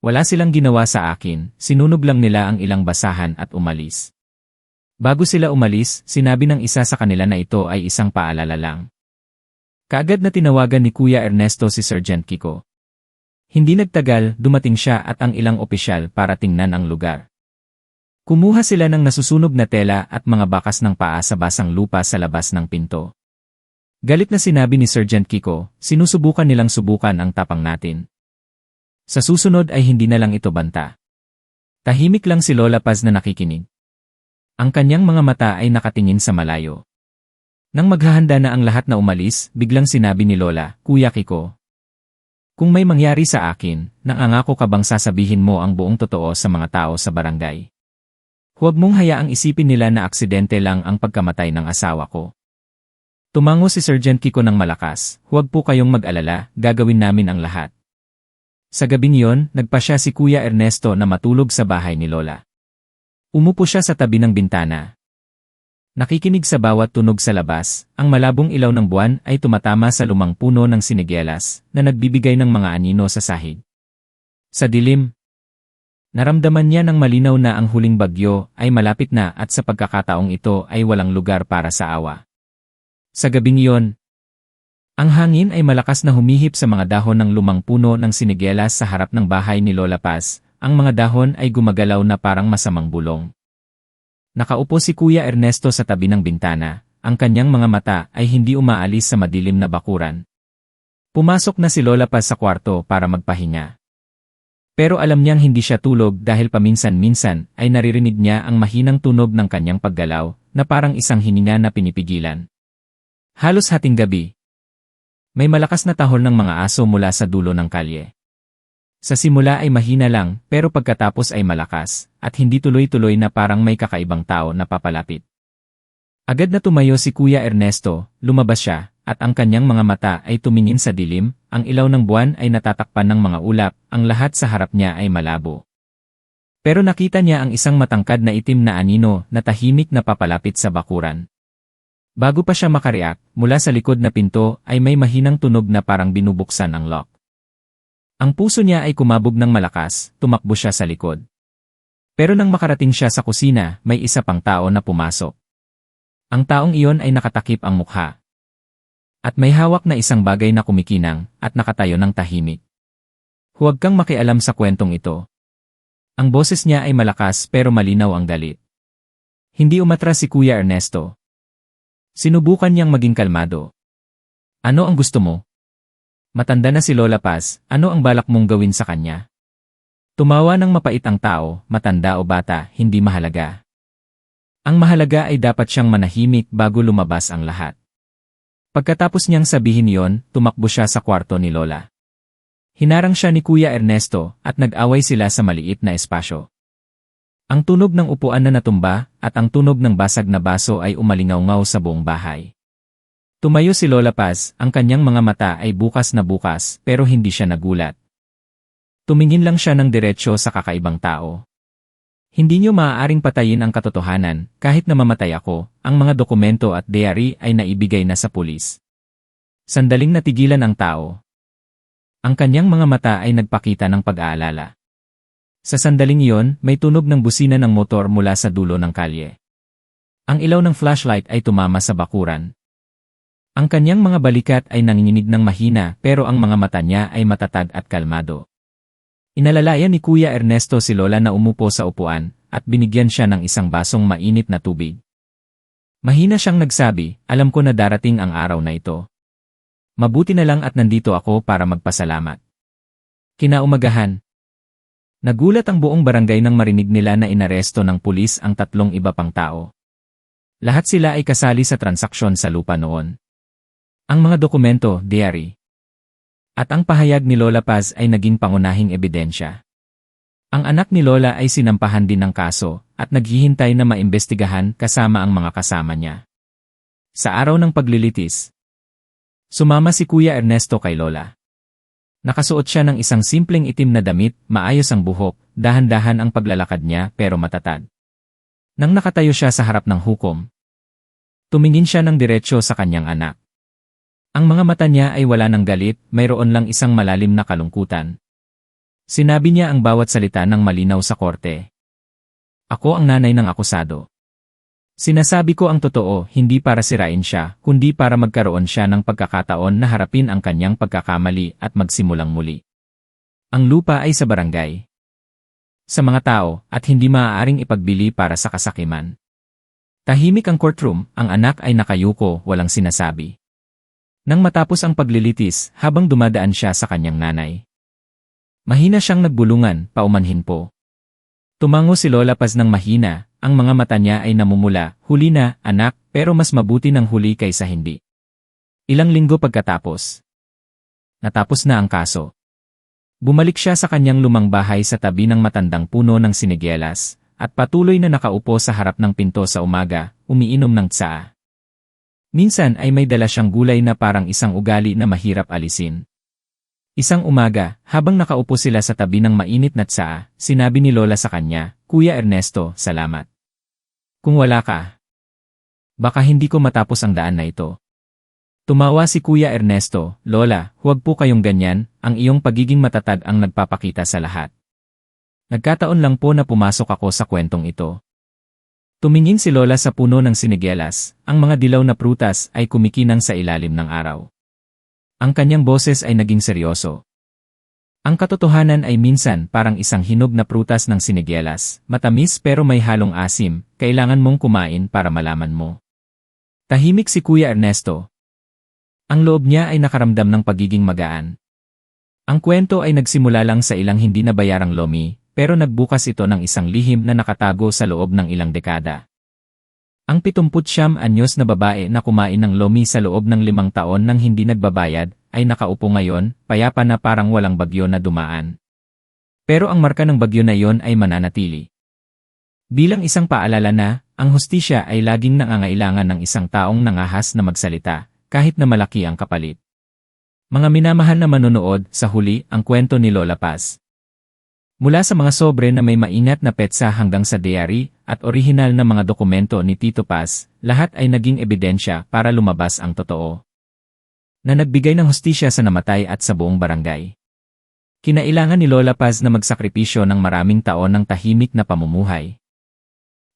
Wala silang ginawa sa akin, sinunog lang nila ang ilang basahan at umalis. Bago sila umalis, sinabi ng isa sa kanila na ito ay isang paalala lang. Kaagad na tinawagan ni Kuya Ernesto si Sergeant Kiko. Hindi nagtagal, dumating siya at ang ilang opisyal para tingnan ang lugar. Kumuha sila ng nasusunog na tela at mga bakas ng paa sa basang lupa sa labas ng pinto. Galit na sinabi ni Sergeant Kiko, "Sinusubukan nilang subukan ang tapang natin. Sa susunod ay hindi na lang ito banta." Tahimik lang si Lola Paz na nakikinig. Ang kanyang mga mata ay nakatingin sa malayo. Nang maghahanda na ang lahat na umalis, biglang sinabi ni Lola, "Kuya Kiko, kung may mangyari sa akin, nangangako ka bang sasabihin mo ang buong totoo sa mga tao sa barangay? Huwag mong hayaang isipin nila na aksidente lang ang pagkamatay ng asawa ko." Tumango si Sergeant Kiko ng malakas, "Huwag po kayong mag-alala, gagawin namin ang lahat." Sa gabing iyon, nagpasya si Kuya Ernesto na matulog sa bahay ni Lola. Umupo siya sa tabi ng bintana. Nakikinig sa bawat tunog sa labas, ang malabong ilaw ng buwan ay tumatama sa lumang puno ng sinigyelas na nagbibigay ng mga anino sa sahig. Sa dilim, naramdaman niya ng malinaw na ang huling bagyo ay malapit na at sa pagkakataong ito ay walang lugar para sa awa. Sa gabing iyon, ang hangin ay malakas na humihip sa mga dahon ng lumang puno ng sinigyelas sa harap ng bahay ni Lola Paz. Ang mga dahon ay gumagalaw na parang masamang bulong. Nakaupo si Kuya Ernesto sa tabi ng bintana, ang kanyang mga mata ay hindi umaalis sa madilim na bakuran. Pumasok na si Lola Paz sa kwarto para magpahinga. Pero alam niyang hindi siya tulog dahil paminsan-minsan ay naririnig niya ang mahinang tunog ng kanyang paggalaw na parang isang hininga na pinipigilan. Halos hating gabi, may malakas na tahol ng mga aso mula sa dulo ng kalye. Sa simula ay mahina lang, pero pagkatapos ay malakas, at hindi tuloy-tuloy na parang may kakaibang tao na papalapit. Agad na tumayo si Kuya Ernesto, lumabas siya, at ang kanyang mga mata ay tumingin sa dilim, ang ilaw ng buwan ay natatakpan ng mga ulap, ang lahat sa harap niya ay malabo. Pero nakita niya ang isang matangkad na itim na anino na tahimik na papalapit sa bakuran. Bago pa siya makareact, mula sa likod na pinto ay may mahinang tunog na parang binubuksan ang lock. Ang puso niya ay kumabog ng malakas, tumakbo siya sa likod. Pero nang makarating siya sa kusina, may isa pang tao na pumasok. Ang taong iyon ay nakatakip ang mukha. At may hawak na isang bagay na kumikinang, at nakatayo ng tahimik. "Huwag kang makialam sa kwentong ito." Ang boses niya ay malakas pero malinaw ang galit. Hindi umatras si Kuya Ernesto. Sinubukan niyang maging kalmado. "Ano ang gusto mo? Matanda na si Lola Paz, ano ang balak mong gawin sa kanya?" Tumawa ng mapait ang tao, matanda o bata, hindi mahalaga. Ang mahalaga ay dapat siyang manahimik bago lumabas ang lahat. Pagkatapos niyang sabihin yon, tumakbo siya sa kwarto ni Lola. Hinarang siya ni Kuya Ernesto at nag-away sila sa maliit na espasyo. Ang tunog ng upuan na natumba at ang tunog ng basag na baso ay umalingaw-ngaw sa buong bahay. Tumayo si Lola Paz, ang kanyang mga mata ay bukas na bukas pero hindi siya nagulat. Tumingin lang siya ng diretsyo sa kakaibang tao. Hindi niyo maaaring patayin ang katotohanan, kahit na mamatay ako, ang mga dokumento at diary ay naibigay na sa pulis. Sandaling natigilan ang tao. Ang kanyang mga mata ay nagpakita ng pag-aalala. Sa sandaling iyon, may tunog ng busina ng motor mula sa dulo ng kalye. Ang ilaw ng flashlight ay tumama sa bakuran. Ang kanyang mga balikat ay nanginginig ng mahina pero ang mga mata niya ay matatag at kalmado. Inalalayan ni Kuya Ernesto si Lola na umupo sa upuan at binigyan siya ng isang basong mainit na tubig. Mahina siyang nagsabi, alam ko na darating ang araw na ito. Mabuti na lang at nandito ako para magpasalamat. Kinaumagahan. Nagulat ang buong barangay nang marinig nila na inaresto ng pulis ang 3 iba pang tao. Lahat sila ay kasali sa transaksyon sa lupa noon. Ang mga dokumento, diary. At ang pahayag ni Lola Paz ay naging pangunahing ebidensya. Ang anak ni Lola ay sinampahan din ng kaso at naghihintay na maimbestigahan kasama ang mga kasama niya. Sa araw ng paglilitis, sumama si Kuya Ernesto kay Lola. Nakasuot siya ng isang simpleng itim na damit, maayos ang buhok, dahan-dahan ang paglalakad niya pero matatag. Nang nakatayo siya sa harap ng hukom, tumingin siya ng diretsyo sa kanyang anak. Ang mga mata niya ay wala ng galit, mayroon lang isang malalim na kalungkutan. Sinabi niya ang bawat salita ng malinaw sa korte. Ako ang nanay ng akusado. Sinasabi ko ang totoo, hindi para sirain siya, kundi para magkaroon siya ng pagkakataon na harapin ang kanyang pagkakamali at magsimulang muli. Ang lupa ay sa barangay. Sa mga tao, at hindi maaaring ipagbili para sa kasakiman. Tahimik ang courtroom, ang anak ay nakayuko, walang sinasabi. Nang matapos ang paglilitis, habang dumadaan siya sa kanyang nanay. Mahina siyang nagbulungan, paumanhin po. Tumango si Lola Paz ng mahina, ang mga mata niya ay namumula, huli na, anak, pero mas mabuti ng huli kaysa hindi. Ilang linggo pagkatapos. Natapos na ang kaso. Bumalik siya sa kanyang lumang bahay sa tabi ng matandang puno ng sinigyelas, at patuloy na nakaupo sa harap ng pinto sa umaga, umiinom ng tsaa. Minsan ay may dala siyang gulay na parang isang ugali na mahirap alisin. Isang umaga, habang nakaupo sila sa tabi ng mainit na tsaa, sinabi ni Lola sa kanya, Kuya Ernesto, salamat. Kung wala ka, baka hindi ko matapos ang daan na ito. Tumawa si Kuya Ernesto, Lola, huwag po kayong ganyan, ang iyong pagiging matatag ang nagpapakita sa lahat. Nagkataon lang po na pumasok ako sa kwentong ito. Tumingin si Lola sa puno ng sinigyelas, ang mga dilaw na prutas ay kumikinang sa ilalim ng araw. Ang kanyang boses ay naging seryoso. Ang katotohanan ay minsan parang isang hinog na prutas ng sinigyelas, matamis pero may halong asim, kailangan mong kumain para malaman mo. Tahimik si Kuya Ernesto. Ang loob niya ay nakaramdam ng pagiging magaan. Ang kwento ay nagsimula lang sa ilang hindi nabayarang lomi, pero nagbukas ito ng isang lihim na nakatago sa loob ng ilang dekada. Ang 79 anyos na babae na kumain ng lomi sa loob ng 5 taon nang hindi nagbabayad, ay nakaupo ngayon, payapa na parang walang bagyo na dumaan. Pero ang marka ng bagyo na iyon ay mananatili. Bilang isang paalala na, ang hustisya ay laging nangangailangan ng isang taong nangahas na magsalita, kahit na malaki ang kapalit. Mga minamahal na manonood, sa huli, ang kwento ni Lola Paz. Mula sa mga sobre na may maingat na petsa hanggang sa diary at orihinal na mga dokumento ni Tito Paz, lahat ay naging ebidensya para lumabas ang totoo. Na nagbigay ng hustisya sa namatay at sa buong barangay. Kinailangan ni Lola Paz na magsakripisyo ng maraming taon ng tahimik na pamumuhay.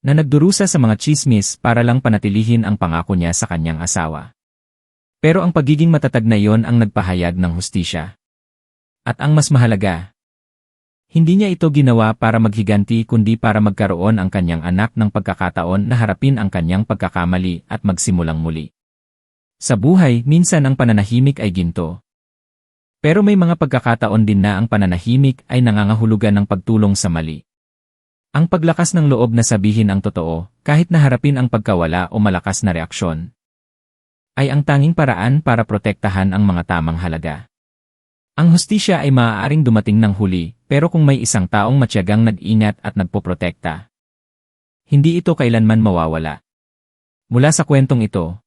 Na nagdurusa sa mga chismis para lang panatilihin ang pangako niya sa kanyang asawa. Pero ang pagiging matatag na iyon ang nagpahayag ng hustisya. At ang mas mahalaga, hindi niya ito ginawa para maghiganti kundi para magkaroon ang kanyang anak ng pagkakataon na harapin ang kanyang pagkakamali at magsimulang muli. Sa buhay, minsan ang pananahimik ay ginto. Pero may mga pagkakataon din na ang pananahimik ay nangangahulugan ng pagtulong sa mali. Ang paglakas ng loob na sabihin ang totoo, kahit na harapin ang pagkawala o malakas na reaksyon, ay ang tanging paraan para protektahan ang mga tamang halaga. Ang hustisya ay maaaring dumating ng huli, pero kung may isang taong matiyagang nag-ingat at nagpoprotekta, hindi ito kailanman mawawala. Mula sa kwentong ito,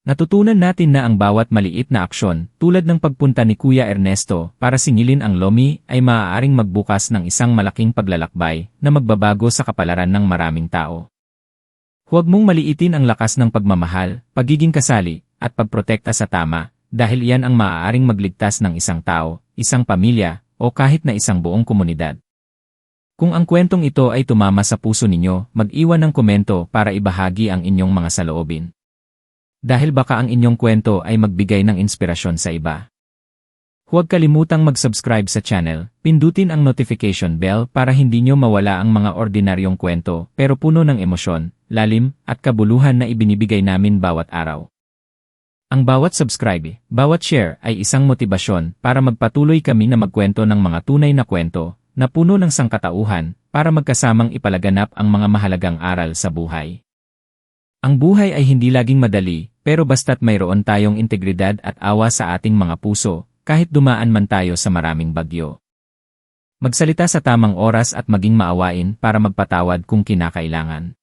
natutunan natin na ang bawat maliit na aksyon, tulad ng pagpunta ni Kuya Ernesto para singilin ang Lomi, ay maaaring magbukas ng isang malaking paglalakbay na magbabago sa kapalaran ng maraming tao. Huwag mong maliitin ang lakas ng pagmamahal, pagiging kasali, at pagprotekta sa tama, dahil iyan ang maaaring magligtas ng isang tao, isang pamilya, o kahit na isang buong komunidad. Kung ang kwentong ito ay tumama sa puso ninyo, mag-iwan ng komento para ibahagi ang inyong mga saloobin. Dahil baka ang inyong kwento ay magbigay ng inspirasyon sa iba. Huwag kalimutang mag-subscribe sa channel, pindutin ang notification bell para hindi nyo mawala ang mga ordinaryong kwento pero puno ng emosyon, lalim, at kabuluhan na ibinibigay namin bawat araw. Ang bawat subscribe, bawat share ay isang motibasyon para magpatuloy kami na magkwento ng mga tunay na kwento na puno ng sangkatauhan para magkasamang ipalaganap ang mga mahalagang aral sa buhay. Ang buhay ay hindi laging madali, pero basta't mayroon tayong integridad at awa sa ating mga puso, kahit dumaan man tayo sa maraming bagyo. Magsalita sa tamang oras at maging maawain para magpatawad kung kinakailangan.